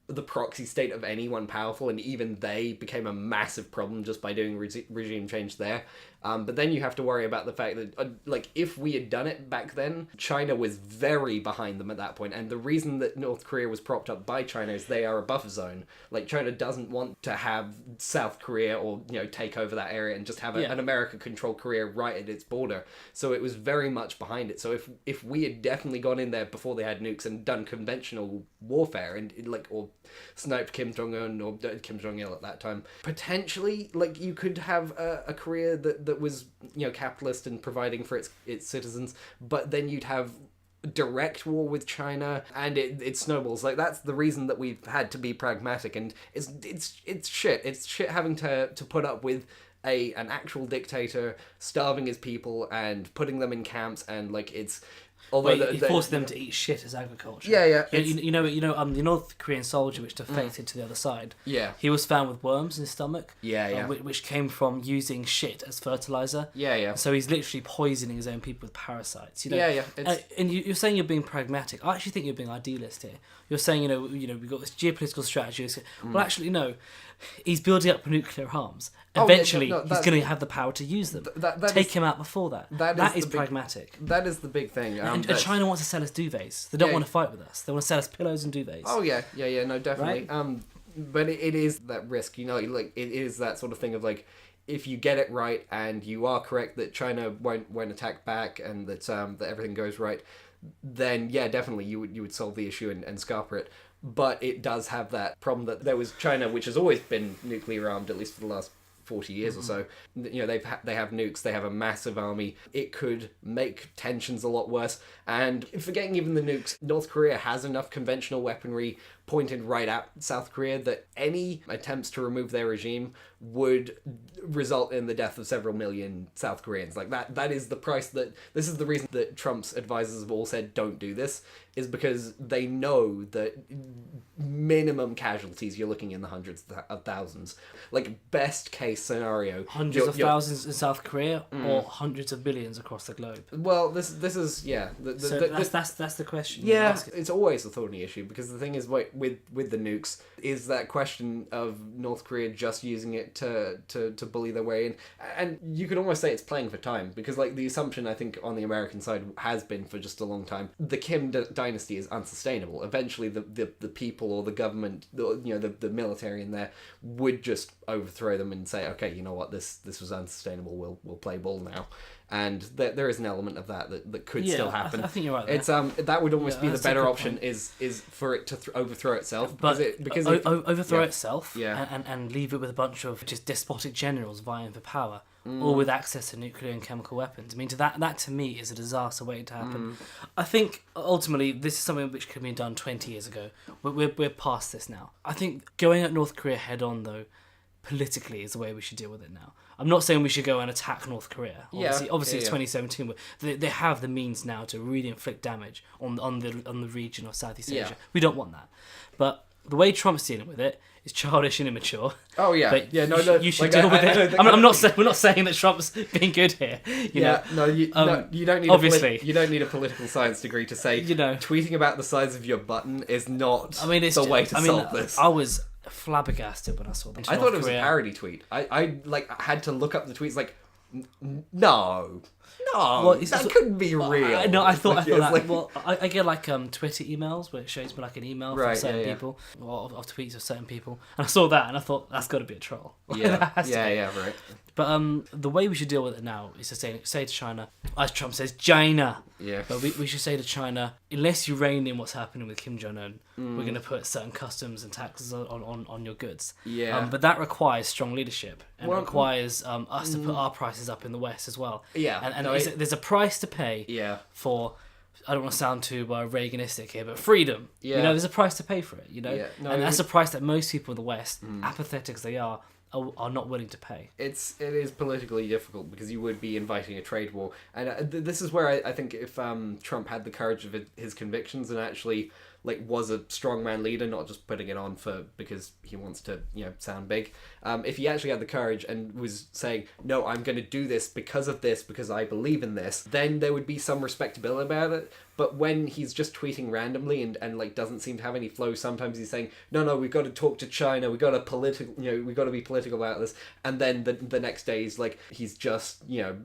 the proxy state of anyone powerful, and even they became a massive problem just by doing regime change there. But then you have to worry about the fact that, if we had done it back then, China was very behind them at that point. And the reason that North Korea was propped up by China is they are a buffer zone. Like, China doesn't want to have South Korea or, take over that area and just have an America-controlled Korea right at its border. So it was very much behind it. So if we had definitely gone in there before they had nukes and done conventional warfare and, or sniped Kim Jong-un or Kim Jong-il at that time, potentially, you could have a Korea that was, capitalist and providing for its citizens, but then you'd have direct war with China, and it snowballs. Like, that's the reason that we've had to be pragmatic, and it's shit. It's shit having to put up with an actual dictator starving his people and putting them in camps, and it's. Although
he forced them to eat shit as agriculture.
Yeah.
The North Korean soldier which defected to the other side. Yeah. He was found with worms in his stomach. Yeah. Which came from using shit as fertilizer. Yeah. So he's literally poisoning his own people with parasites.
Yeah.
And you're saying you're being pragmatic. I actually think you're being idealist here. You're saying we've got this geopolitical strategy. Well, actually no. He's building up nuclear arms. Eventually, he's going to have the power to use them. Take him out before that. That is pragmatic.
That is the big thing.
And China wants to sell us duvets. They don't want to fight with us. They want to sell us pillows and duvets.
Oh, yeah, no, definitely.
Right?
But it is that risk, like it is that sort of thing of like, if you get it right and you are correct that China won't attack back and that everything goes right, then yeah, definitely you would solve the issue and scupper it. But it does have that problem that there was China, which has always been nuclear armed, at least for the last 40 years or so. They have nukes, they have a massive army. It could make tensions a lot worse. And forgetting even the nukes, North Korea has enough conventional weaponry pointed right at South Korea that any attempts to remove their regime would result in the death of several million South Koreans. Like that is the price this is the reason that Trump's advisors have all said don't do this, is because they know that minimum casualties, you're looking in the hundreds of thousands. Like best case scenario,
hundreds of thousands in South Korea or hundreds of billions across the globe.
Well, this is
that's the question.
Yeah, it's always a thorny issue, because the thing is, like, with the nukes is that question of North Korea just using it to bully their way in, and you could almost say it's playing for time, because like the assumption I think on the American side has been for just a long time, the Kim dynasty is unsustainable. Eventually the people or the government, the military in there would just overthrow them and say, okay, you know what, this was unsustainable, we'll play ball now. And there is an element of that could still happen.
I think you're right there.
It's that would almost be the better option is for it to overthrow itself,
overthrow itself,
yeah,
and leave it with a bunch of just despotic generals vying for power, or with access to nuclear and chemical weapons. I mean, that to me is a disaster waiting to happen. I think ultimately this is something which could have been done 20 years ago. We're past this now. I think going at North Korea head on, though, politically is the way we should deal with it now. I'm not saying we should go and attack North Korea. Obviously, it's 2017. But they have the means now to really inflict damage on the region of Southeast Asia. We don't want that. But the way Trump's dealing with it is childish and immature.
Oh yeah,
but
no.
You should deal with it. We're not saying that Trump's being good here. You don't need
obviously you don't need a political science degree to say tweeting about the size of your button is not the way to solve this.
I was flabbergasted when I saw this.
I thought it was a parody tweet. I had to look up the tweets. Like, no, that couldn't be real.
I thought that. Well, I get like Twitter emails where it shows me like an email from certain people, or of tweets of certain people, and I saw that and I thought that's got to be a troll.
Right.
But the way we should deal with it now is to say to China, as Trump says, China.
Yeah.
But we should say to China, unless you rein in what's happening with Kim Jong-un, we're going to put certain customs and taxes on your goods.
Yeah.
But that requires strong leadership and requires us to put our prices up in the West as well.
Yeah.
And there's a price to pay for, I don't want to sound too Reaganistic here, but freedom.
Yeah.
There's a price to pay for it,
Yeah.
And that's a price that most people in the West, apathetic as they are not willing to pay.
It is politically difficult because you would be inviting a trade war, and this is where I think if Trump had the courage of his convictions and actually was a strongman leader, not just putting it on because he wants to sound big. If he actually had the courage and was saying, no, I'm going to do this because I believe in this, then there would be some respectability about it. But when he's just tweeting randomly and doesn't seem to have any flow, sometimes he's saying, no, we've got to talk to China, we've got to be political about this, and then the next day he's just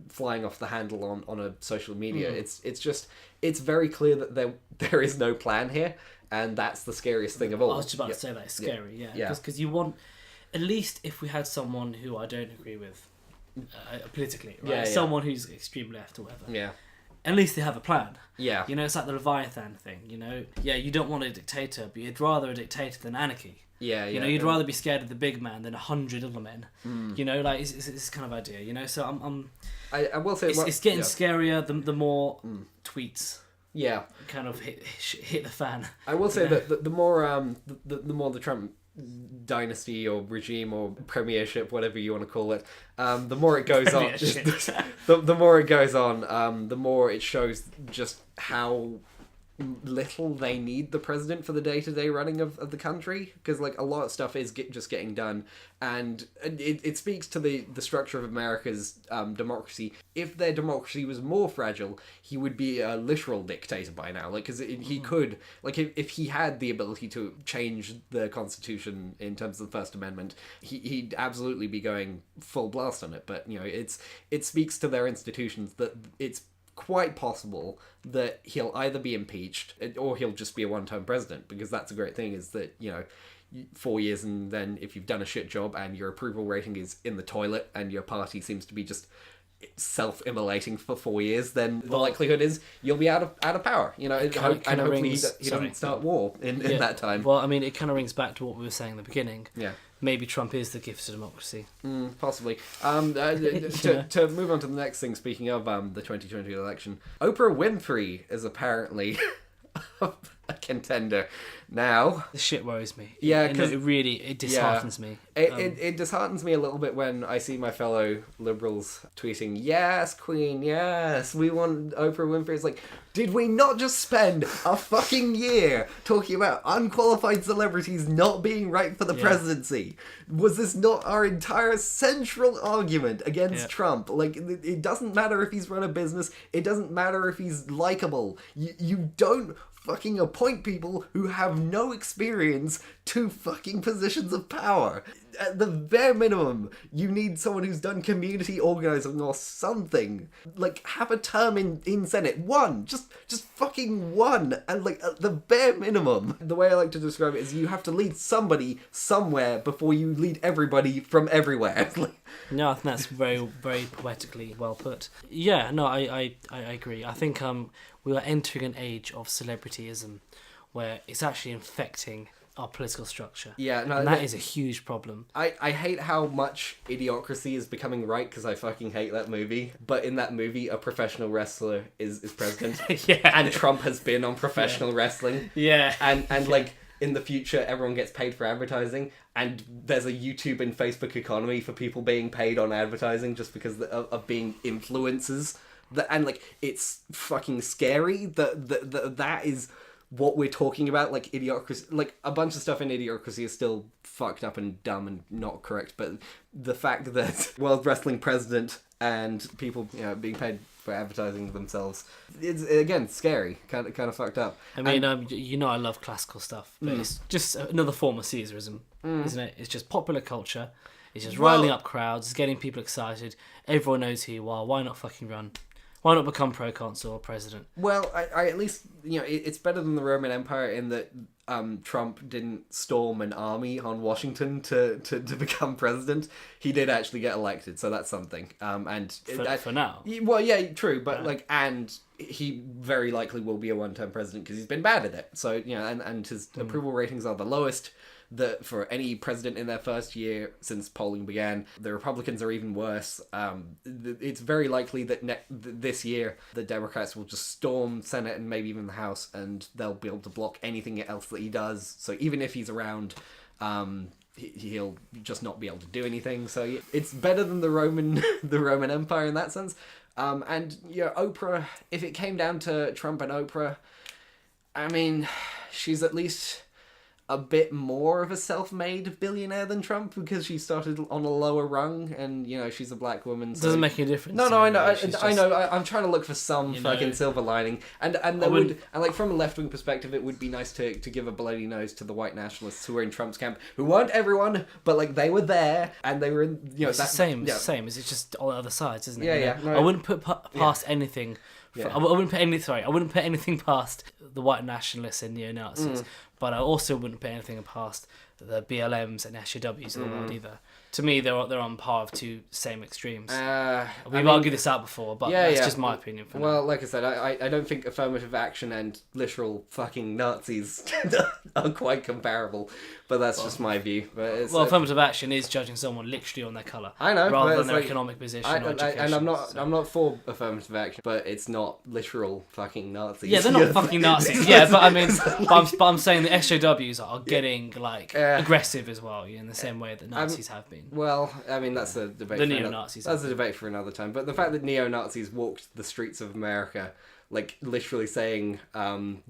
flying off the handle on a social media. It's very clear that there is no plan here, and that's the scariest thing of all.
I was just about to say that it's scary, because you want, at least if we had someone who I don't agree with politically, right? Someone who's extreme left or whatever. At least they have a plan.
Yeah.
It's like the Leviathan thing, you don't want a dictator, but you'd rather a dictator than anarchy. You'd rather be scared of the big man than 100 other men. It's this kind of idea, so
I will say
it's getting scarier the more tweets kind of hit the fan.
I will say that the more the Trump dynasty or regime or premiership, whatever you want to call it, the more it goes on, the more it goes on, the more it shows just how little they need the president for the day-to-day running of the country, because a lot of stuff is just getting done, and it speaks to the structure of America's democracy. If their democracy was more fragile, he would be a literal dictator by now, because he could, if he had the ability to change the Constitution in terms of the First Amendment, he'd absolutely be going full blast on it. But it speaks to their institutions that it's quite possible that he'll either be impeached or he'll just be a one-term president, because that's a great thing, is that, 4 years, and then if you've done a shit job and your approval rating is in the toilet and your party seems to be just self-immolating for 4 years, then the likelihood is you'll be out of power, and hopefully he doesn't start war in that time.
Well, I mean, it kind of rings back to what we were saying in the beginning.
Yeah.
Maybe Trump is the gift to democracy.
Possibly. To move on to the next thing, speaking of the 2020 election, Oprah Winfrey is apparently a contender now.
The shit worries me.
Yeah, because
it disheartens me.
It disheartens me a little bit when I see my fellow liberals tweeting, "Yes, Queen, yes, we want Oprah Winfrey." It's like, did we not just spend a fucking year talking about unqualified celebrities not being right for the presidency? Was this not our entire central argument against Trump? Like, it doesn't matter if he's run a business. It doesn't matter if he's likable. You don't fucking appoint people who have no experience to fucking positions of power. At the bare minimum, you need someone who's done community organizing or something. Like, have a term in Senate. One. Just fucking one. And, like, at the bare minimum, the way I like to describe it is you have to lead somebody somewhere before you lead everybody from everywhere.
No, I think that's very, very poetically well put. Yeah, no, I agree. I think we are entering an age of celebrityism where it's actually infecting our political structure.
Yeah, no,
and that is a huge problem.
I hate how much Idiocracy is becoming right, because I fucking hate that movie. But in that movie, a professional wrestler is president. And Trump has been on professional wrestling.
Yeah.
And like, in the future, everyone gets paid for advertising, and there's a YouTube and Facebook economy for people being paid on advertising just because of being influencers. And like, it's fucking scary that is what we're talking about. Like, Idiocracy, like, a bunch of stuff in Idiocracy is still fucked up and dumb and not correct, but the fact that World Wrestling president and people, being paid for advertising themselves, it's, again, scary, kind of fucked up.
I mean, I love classical stuff, but it's just another form of Caesarism, isn't it? It's just popular culture. It's just riling up crowds, it's getting people excited. Everyone knows who you are. Why not fucking run? Why not become proconsul or president?
Well, I at least, it's better than the Roman Empire in that Trump didn't storm an army on Washington to become president. He did actually get elected, so that's something.
For now.
Well, yeah, true, but and he very likely will be a one-term president because he's been bad at it. So, and his approval ratings are the lowest for any president in their first year since polling began. The Republicans are even worse. It's very likely that this year the Democrats will just storm Senate and maybe even the House, and they'll be able to block anything else that he does. So even if he's around, he'll just not be able to do anything. So it's better than the Roman Empire in that sense. And Oprah, if it came down to Trump and Oprah, I mean, she's at least a bit more of a self-made billionaire than Trump, because she started on a lower rung, and she's a black woman. So...
Doesn't make any difference.
No, I know. I know. I'm trying to look for some fucking silver lining, and like, from a left-wing perspective, it would be nice to give a bloody nose to the white nationalists who were in Trump's camp, who weren't everyone, but like, they were there, and they were in.
It's the same. It's the same. It's just all the other sides, isn't it?
Yeah. No,
I wouldn't put past anything. I wouldn't put anything past the white nationalists and neo-Nazis, but I also wouldn't put anything past the BLMs and SJWs of the world either. To me, they're on par of two same extremes. We've argued this out before, but that's just my opinion.
Well, like I said, I don't think affirmative action and literal fucking Nazis are quite comparable, but that's just my view. But
affirmative action is judging someone literally on their colour.
I know,
rather than their economic position or education.
And I'm not for affirmative action, but it's not literal fucking Nazis.
Yeah, they're not fucking Nazis. Yeah, but I mean, but I'm saying the SJWs are getting aggressive as well, in the same way that Nazis have been.
Well, I mean, that's a debate.
The neo-Nazis.
That's a debate for another time. But the fact that neo-Nazis walked the streets of America, like, literally saying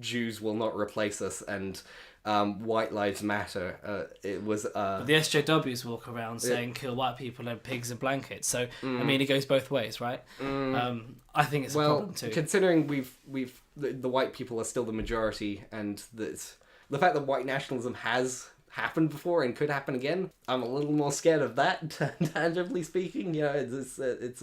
Jews will not replace us and white lives matter, it was.
But the SJWs walk around saying kill white people and pigs and blankets. So I mean, it goes both ways, right? I think it's a problem too.
Considering the white people are still the majority, and the fact that white nationalism has happened before and could happen again, I'm a little more scared of that, tangibly speaking. It's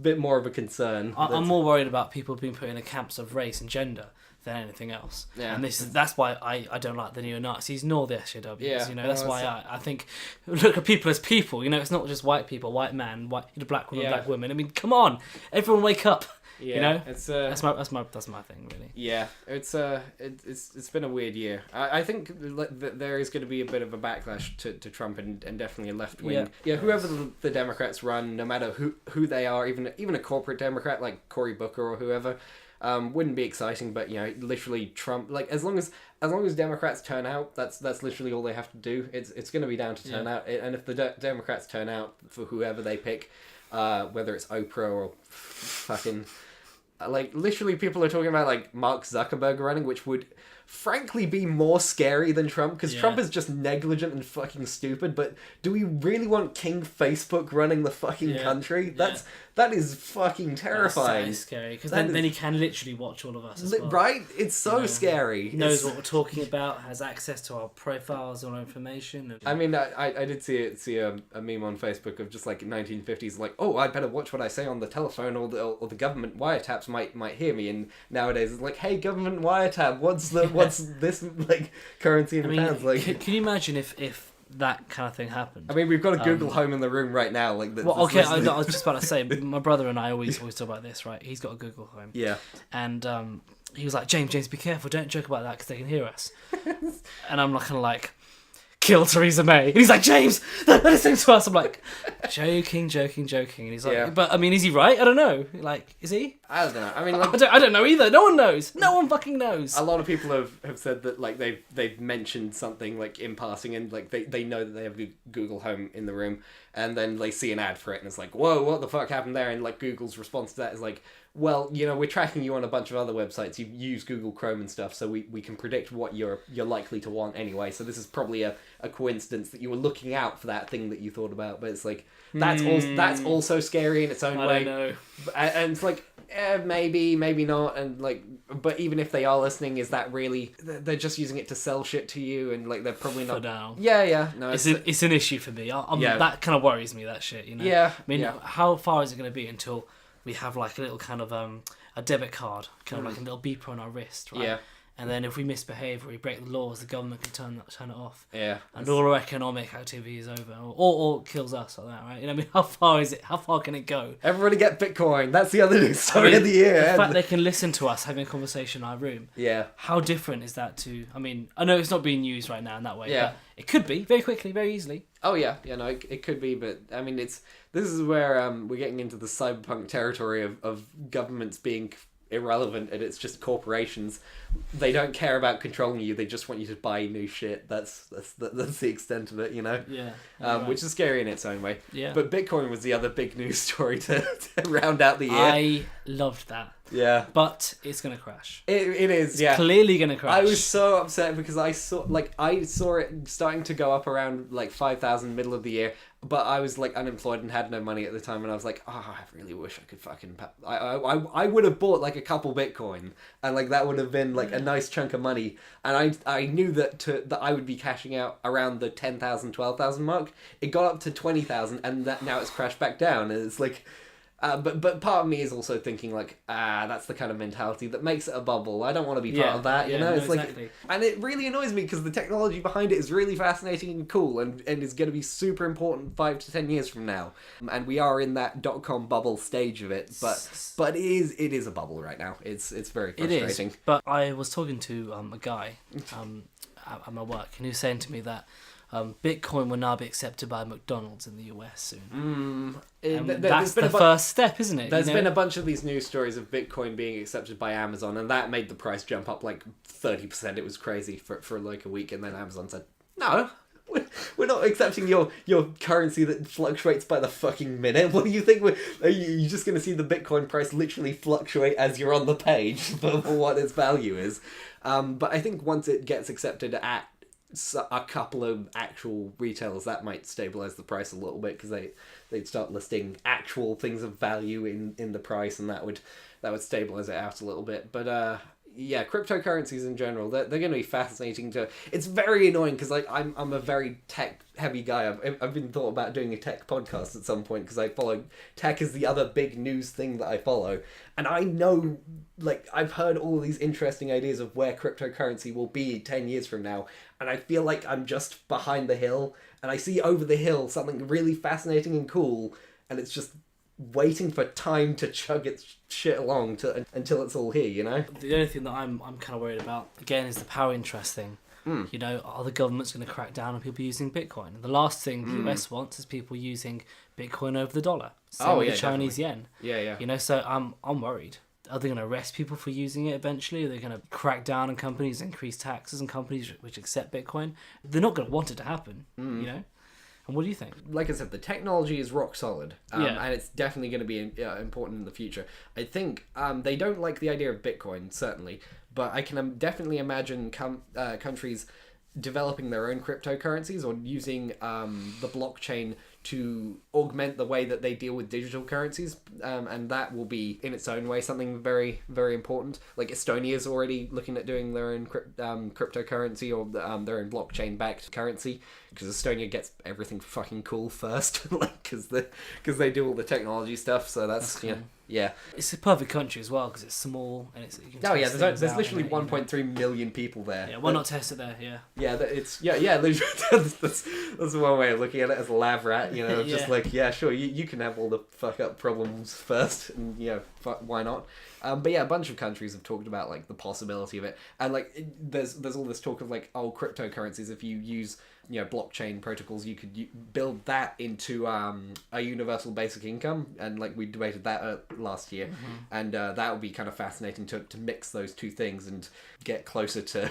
bit more of a concern.
I'm more worried about people being put in the camps of race and gender than anything else.
Yeah.
And that's why I don't like the neo-Nazis nor the SJWs.
Yeah.
You know, that's why I think look at people as people. You know, it's not just white people, white man, black woman, black woman. I mean, come on, everyone wake up.
Yeah,
you know,
it's
that's my thing, really.
Yeah, it's been a weird year. I think that there is going to be a bit of a backlash to Trump and definitely a left wing. Yeah, whoever the Democrats run, no matter who they are, even a corporate Democrat like Cory Booker or whoever, wouldn't be exciting. But you know, literally Trump. Like as long as Democrats turn out, that's literally all they have to do. It's going to be down to turnout. And if the Democrats turn out for whoever they pick, whether it's Oprah or fucking. Like, literally people are talking about, like, Mark Zuckerberg running, which would, frankly, be more scary than Trump, because Trump is just negligent and fucking stupid, but do we really want King Facebook running the fucking country? That is fucking terrifying.
That's so scary, because then he can literally watch all of us as well.
Right? It's so scary.
He knows what we're talking about, has access to our profiles, all our information. And...
I mean, I did see a meme on Facebook of just, like, 1950s, like, oh, I better watch what I say on the telephone, or the government wiretaps might hear me, and nowadays it's like, hey, government wiretap, what's this, like, currency in pounds? Like,
can you imagine if that kind of thing happened?
I mean, we've got a Google Home in the room right now. Like,
well, okay, I was just about to say, my brother and I always talk about this, right? He's got a Google Home.
Yeah.
And he was like, James, be careful, don't joke about that because they can hear us. And I'm kind of like, kill Theresa May. And he's like, James, they're listening to us. I'm like, joking. And he's like, but I mean, is he right? I don't know. Like, is he?
I don't know. I mean, like,
I don't know either. No one knows. No one fucking knows.
A lot of people have said that, like, they've mentioned something, like, in passing, and, like, they know that they have Google Home in the room, and then they see an ad for it, and it's like, whoa, what the fuck happened there? And, like, Google's response to that is like, well, you know, we're tracking you on a bunch of other websites. You use Google Chrome and stuff, so we can predict what you're likely to want anyway. So this is probably a coincidence that you were looking out for that thing that you thought about. But it's like, that's also scary in its own way.
I don't know.
And it's like, maybe not. And like, but even if they are listening, is that really? They're just using it to sell shit to you, and like they're probably not.
For now.
Yeah. No,
it's an issue for me. That kind of worries me. That shit, you know.
Yeah.
I mean, how far is it going to be until we have like a little kind of a debit card, kind of like a little beeper on our wrist, right?
Yeah.
And then if we misbehave or we break the laws, the government can turn it off.
Yeah.
And all our economic activity is over, or kills us like that, right? You know, I mean, how far is it? How far can it go?
Everybody get Bitcoin. That's the other news story of the year.
The fact they can listen to us having a conversation in our room. Yeah. How different is that to? I mean, I know it's not being used right now in that way. Yeah. But it could be very quickly, very easily.
Oh yeah, no, it could be, but I mean, this is where we're getting into the cyberpunk territory of governments being irrelevant, and it's just corporations. They don't care about controlling you. They just want you to buy new shit. That's the extent of it, you know.
Yeah.
Right. Which is scary in its own way.
Yeah.
But Bitcoin was the other big news story to round out the year.
I loved that.
Yeah.
But it's gonna crash.
It is. Yeah.
Clearly gonna crash.
I was so upset because I saw it starting to go up around like 5,000 middle of the year, but I was like unemployed and had no money at the time, and I was like, I really wish I could fucking. I would have bought like a couple Bitcoin, and like that would have been like a nice chunk of money, and I knew that I would be cashing out around the 10,000, 12,000 mark. It got up to 20,000, and that now it's crashed back down, and it's like. But part of me is also thinking like, that's the kind of mentality that makes it a bubble. I don't want to be part of that, you know? It's
exactly.
like, and it really annoys me because the technology behind it is really fascinating and cool, and is going to be super important 5 to 10 years from now. And we are in that .com bubble stage of it, but it is a bubble right now. It's very frustrating.
It is. But I was talking to a guy at my work, and he was saying to me that Bitcoin will now be accepted by McDonald's in the US soon. That's the first step, isn't it?
There's been a bunch of these news stories of Bitcoin being accepted by Amazon, and that made the price jump up like 30%. It was crazy for like a week, and then Amazon said, no, we're not accepting your currency that fluctuates by the fucking minute. What do you think? Are you just going to see the Bitcoin price literally fluctuate as you're on the page for what its value is? But I think once it gets accepted at a couple of actual retailers, that might stabilize the price a little bit, because they'd start listing actual things of value in the price, and that would stabilize it out a little bit. But yeah, cryptocurrencies in general, they're going to be fascinating to... It's very annoying because like I'm a very tech-heavy guy. I've been thought about doing a tech podcast at some point because I follow... Tech is the other big news thing that I follow. And I know, like, I've heard all these interesting ideas of where cryptocurrency will be 10 years from now. And I feel like I'm just behind the hill. And I see over the hill something really fascinating and cool. And it's just waiting for time to chug its shit along until it's all here, you know?
The only thing that I'm kind of worried about, again, is the power interest thing. You know, are the governments going to crack down on people using Bitcoin? The last thing the US wants is people using Bitcoin over the dollar. Same with the Chinese yen.
Yeah.
You know, so I'm worried. Are they going to arrest people for using it eventually? Are they going to crack down on companies, increase taxes on companies which accept Bitcoin? They're not going to want it to happen, you know? And what do you think? Like
I said, the technology is rock solid, and it's definitely going to be important in the future. I think they don't like the idea of Bitcoin, certainly, but I can definitely imagine countries developing their own cryptocurrencies or using the blockchain to augment the way that they deal with digital currencies, and that will be in its own way something very, very important. Like Estonia is already looking at doing their own cryptocurrency or their own blockchain-backed currency, because Estonia gets everything fucking cool first, like because they do all the technology stuff. So that's cool. Yeah. It's
a perfect country as well because it's small and it's.
There's literally 1.3 million people there.
Yeah, why not test it there? Yeah.
Yeah, that's one way of looking at it, as a lab rat. You know, just like sure, you can have all the fuck up problems first, and why not? But yeah, a bunch of countries have talked about like the possibility of it, and like there's all this talk of like cryptocurrencies. If you use blockchain protocols, you could build that into a universal basic income, and like we debated that last year, and that would be kind of fascinating to mix those two things and get closer to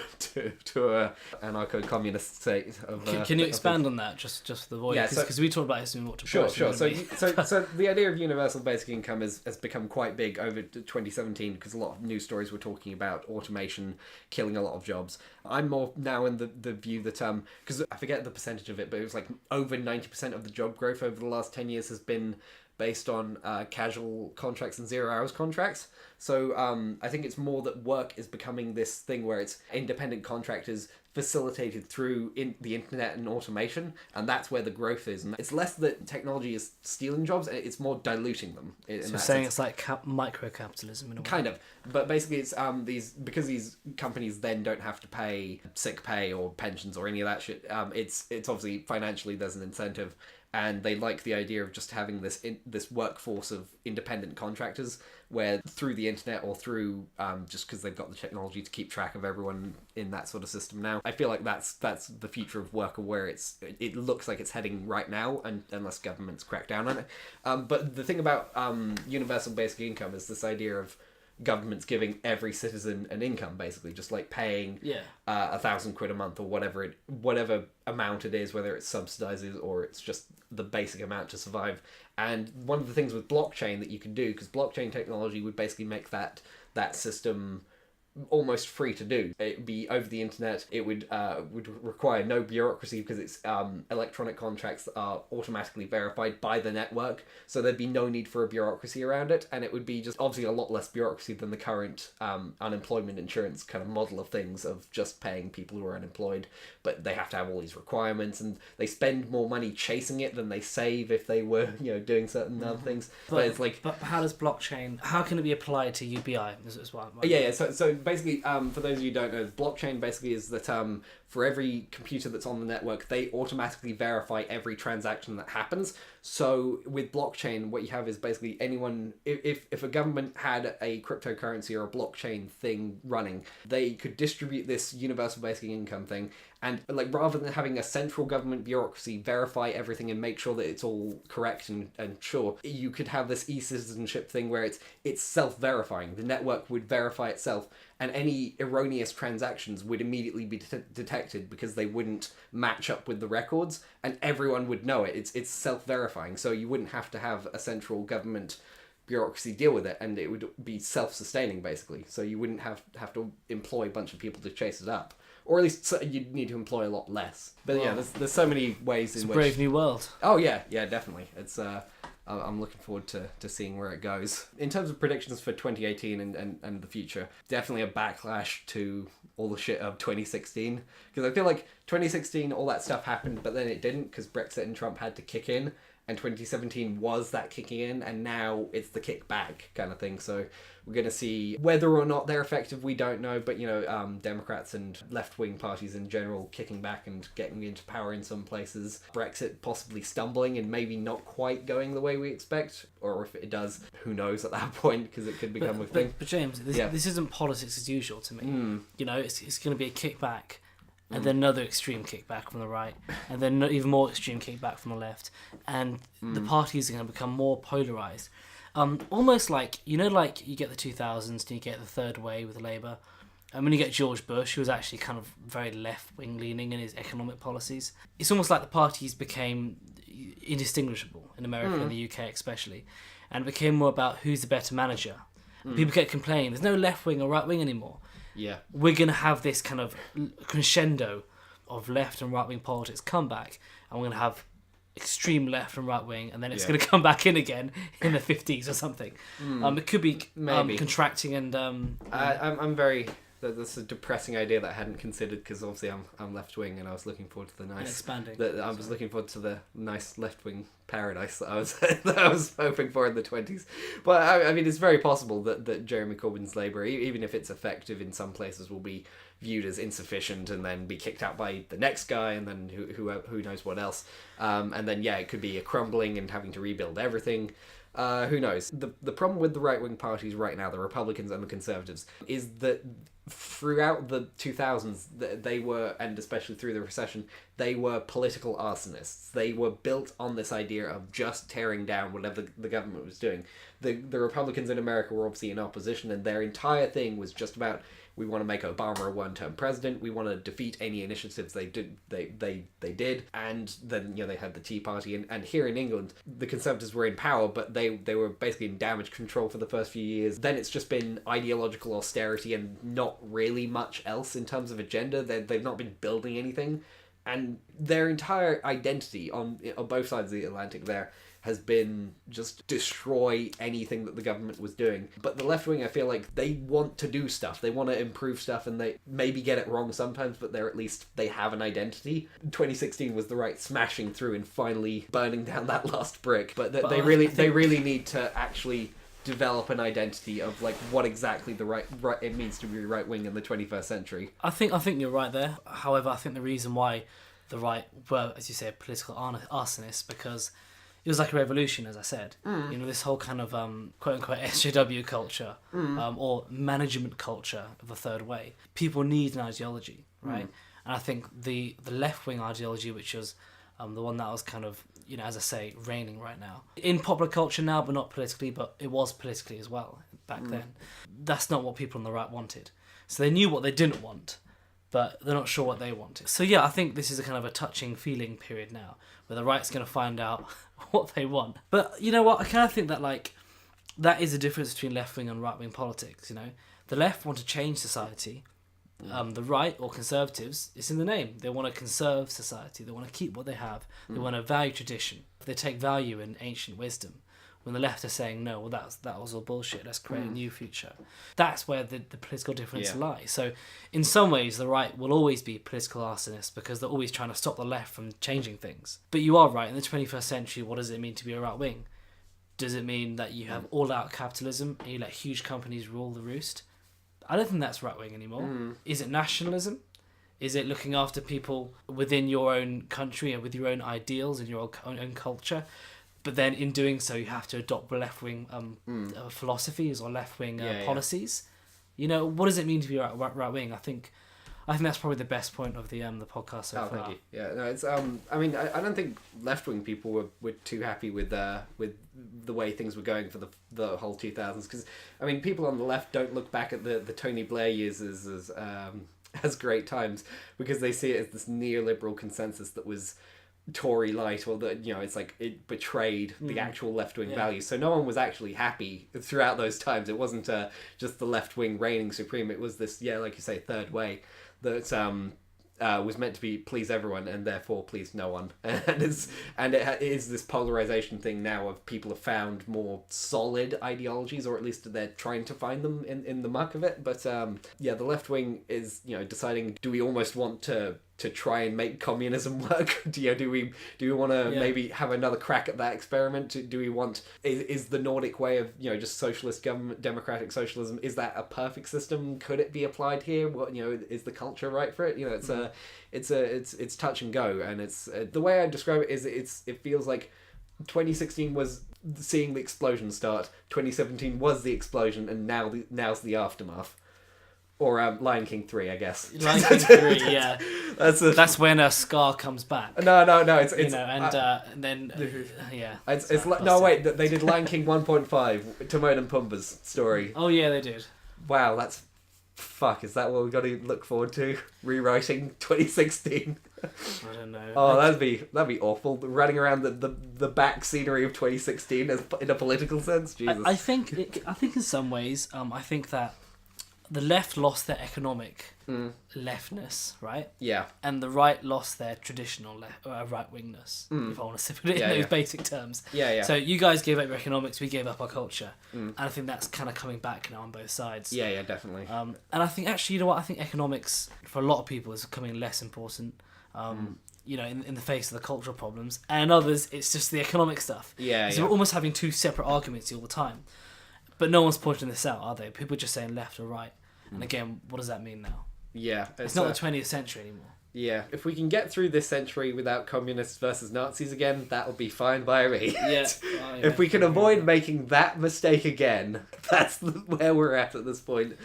a anarcho-communist state of.
Can you expand on that just for the voice? Because we talked about this in what to
Sure. So the idea of universal basic income has become quite big over 2017 because a lot of news stories were talking about automation killing a lot of jobs. I'm more now in the view that because I forget the percentage of it, but it was like over 90% of the job growth over the last 10 years has been based on casual contracts and 0 hours contracts. So I think it's more that work is becoming this thing where it's independent contractors facilitated through the internet and automation, and that's where the growth is. And it's less that technology is stealing jobs, it's more diluting them.
So saying it's like micro-capitalism in a way.
Kind of. But basically it's because these companies then don't have to pay sick pay or pensions or any of that shit, it's obviously financially there's an incentive. And they like the idea of just having this workforce of independent contractors where through the internet or through just because they've got the technology to keep track of everyone in that sort of system now. I feel like that's the future of work, or where it looks like it's heading right now, and unless governments crack down on it. But the thing about universal basic income is this idea of governments giving every citizen an income, basically, just like paying £1,000 a month or whatever amount it is, whether it's subsidizes or it's just the basic amount to survive. And one of the things with blockchain that you can do, because blockchain technology would basically make that system almost free to do. It would be over the internet. It would require no bureaucracy because it's electronic contracts that are automatically verified by the network, so there'd be no need for a bureaucracy around it, and it would be just obviously a lot less bureaucracy than the current unemployment insurance kind of model of things, of just paying people who are unemployed, but they have to have all these requirements, and they spend more money chasing it than they save if they were doing certain other things. But it's like,
but how does blockchain, how can it be applied to UBI as well?
So basically, for those of you who don't know, blockchain basically is that for every computer that's on the network, they automatically verify every transaction that happens. So with blockchain, what you have is basically anyone, if a government had a cryptocurrency or a blockchain thing running, they could distribute this universal basic income thing, and like rather than having a central government bureaucracy verify everything and make sure that it's all correct and sure, you could have this e-citizenship thing where it's self-verifying. The network would verify itself, and any erroneous transactions would immediately be detected because they wouldn't match up with the records, and everyone would know it. It's self-verifying, so you wouldn't have to have a central government bureaucracy deal with it, and it would be self-sustaining basically. So you wouldn't have to employ a bunch of people to chase it up, or at least you'd need to employ a lot less. But yeah, there's so many ways in which.
It's a brave new world.
Oh yeah, definitely. It's I'm looking forward to seeing where it goes. In terms of predictions for 2018 and the future, definitely a backlash to all the shit of 2016. Because I feel like 2016, all that stuff happened, but then it didn't because Brexit and Trump had to kick in. And 2017 was that kicking in, and now it's the kick back kind of thing. So we're going to see whether or not they're effective, we don't know. But, Democrats and left-wing parties in general kicking back and getting into power in some places. Brexit possibly stumbling and maybe not quite going the way we expect. Or if it does, who knows at that point, because it could become a thing.
But James, this isn't politics as usual to me. It's going to be a kickback. And then another extreme kickback from the right, and then even more extreme kickback from the left, and the parties are going to become more polarised. Almost like you get the 2000s and you get the third way with Labour, and when you get George Bush, who was actually kind of very left-wing leaning in his economic policies, it's almost like the parties became indistinguishable in America and the UK especially, and it became more about who's the better manager. People kept complaining, there's no left-wing or right-wing anymore.
Yeah,
we're going to have this kind of crescendo of left and right wing politics come back, and we're going to have extreme left and right wing, and then it's going to come back in again in the 50s or something. It could be maybe contracting and.
I'm very. That's a depressing idea that I hadn't considered because obviously I'm left wing and I was looking forward to the nice
and expanding.
I was looking forward to the nice left wing paradise that I was hoping for in the 20s. But I mean, it's very possible that Jeremy Corbyn's Labour, even if it's effective in some places, will be viewed as insufficient and then be kicked out by the next guy and then who knows what else. And then it could be a crumbling and having to rebuild everything. Who knows? The problem with the right-wing parties right now, the Republicans and the Conservatives, is that throughout the 2000s, they were, and especially through the recession, they were political arsonists. They were built on this idea of just tearing down whatever the government was doing. The Republicans in America were obviously in opposition, and their entire thing was just about, we want to make Obama a one-term president. We want to defeat any initiatives they did. And then they had the Tea Party, and here in England, the Conservatives were in power, but they were basically in damage control for the first few years. Then it's just been ideological austerity and not really much else in terms of agenda. They've not been building anything, and their entire identity on both sides of the Atlantic there has been just destroy anything that the government was doing. But the left wing, I feel like they want to do stuff. They want to improve stuff, and they maybe get it wrong sometimes, but they have an identity. 2016 was the right smashing through and finally burning down that last brick. But they really need to actually develop an identity of like what exactly the right it means to be right wing in the 21st century. I
think you're right there. However, I think the reason why the right were, as you say, political arsonists, because it was like a revolution, as I said. This whole kind of quote-unquote SJW culture or management culture of the third way. People need an ideology, right? And I think the left-wing ideology, which was the one that was kind of, as I say, reigning right now. In popular culture now, but not politically, but it was politically as well back then. That's not what people on the right wanted. So they knew what they didn't want, but they're not sure what they wanted. So I think this is a kind of a touching feeling period now, where the right's going to find out what they want. But you know what? I kind of think that that is the difference between left-wing and right-wing politics, The left want to change society. The right, or conservatives, it's in the name. They want to conserve society. They want to keep what they have. They want to value tradition. They take value in ancient wisdom. When the left are saying, no, well, that was all bullshit, let's create a new future. That's where the political difference lies. So in some ways, the right will always be political arsonists because they're always trying to stop the left from changing things. But you are right, in the 21st century, what does it mean to be a right wing? Does it mean that you have all-out capitalism and you let huge companies rule the roost? I don't think that's right wing anymore. Is it nationalism? Is it looking after people within your own country and with your own ideals and your own culture? But then in doing so, you have to adopt left-wing philosophies or left-wing policies. What does it mean to be right-wing? I think that's probably the best point of the podcast so far.
Thank you. Yeah, no, it's I mean, I don't think left-wing people were too happy with the way things were going for the whole 2000s, because I mean, people on the left don't look back at the Tony Blair years as great times, because they see it as this neoliberal consensus that was Tory light, or that it's like it betrayed the actual left-wing values. So no one was actually happy throughout those times. It wasn't just the left-wing reigning supreme. It was this like you say, third way that was meant to be please everyone and therefore please no one, and it is this polarization thing now of people have found more solid ideologies, or at least they're trying to find them in the muck of it. But the left wing is deciding, do we almost want to try and make communism work? Do we want to maybe have another crack at that experiment? Do we want, is the Nordic way of just socialist government, democratic socialism, is that a perfect system? Could it be applied here? What is the culture right for it? It's touch and go, and it's the way I describe it is it feels like 2016 was seeing the explosion start, 2017 was the explosion, and now's the aftermath. Or Lion King 3, I guess.
Lion King 3, yeah. That's when Scar comes back.
No. It's
and then yeah.
It's like, no, wait. They did Lion King 1.5, Timon and Pumbaa's story.
Oh yeah, they did.
Wow, that's is that what we've got to look forward to? Rewriting 2016.
I don't know.
Oh, that'd be awful. Running around the back scenery of 2016 in a political sense. Jesus.
I think in some ways, I think that the left lost their economic leftness, right?
Yeah.
And the right lost their traditional right-wingness, if I want to put it in those basic terms.
Yeah.
So you guys gave up your economics, we gave up our culture. And I think that's kind of coming back now on both sides.
Yeah, definitely.
And I think actually, I think economics for a lot of people is becoming less important. In the face of the cultural problems. And others, it's just the economic stuff. So we're almost having two separate arguments all the time. But no one's pointing this out, are they? People are just saying left or right. And again, what does that mean now?
Yeah.
It's not the 20th century anymore.
Yeah. If we can get through this century without communists versus Nazis again, that'll be fine by me.
Yeah.
If we can avoid making that mistake again, that's where we're at this point.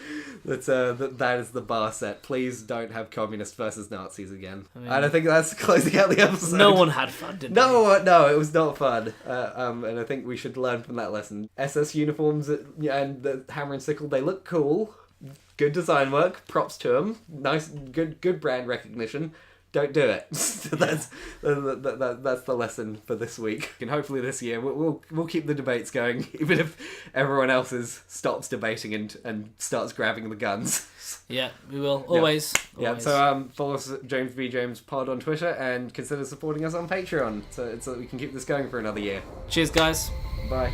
That is the bar set. Please don't have communists versus Nazis again. And I think that's closing out the episode.
No one had fun, did they?
No, it was not fun. And I think we should learn from that lesson. SS uniforms and the hammer and sickle, they look cool. Good design work. Props to them. Nice, good brand recognition. Don't do it. That's the lesson for this week. And hopefully this year we'll keep the debates going, even if everyone else stops debating and starts grabbing the guns.
Yeah, we will always.
Yeah. So follow us at James V James Pod on Twitter and consider supporting us on Patreon so that we can keep this going for another year.
Cheers, guys.
Bye.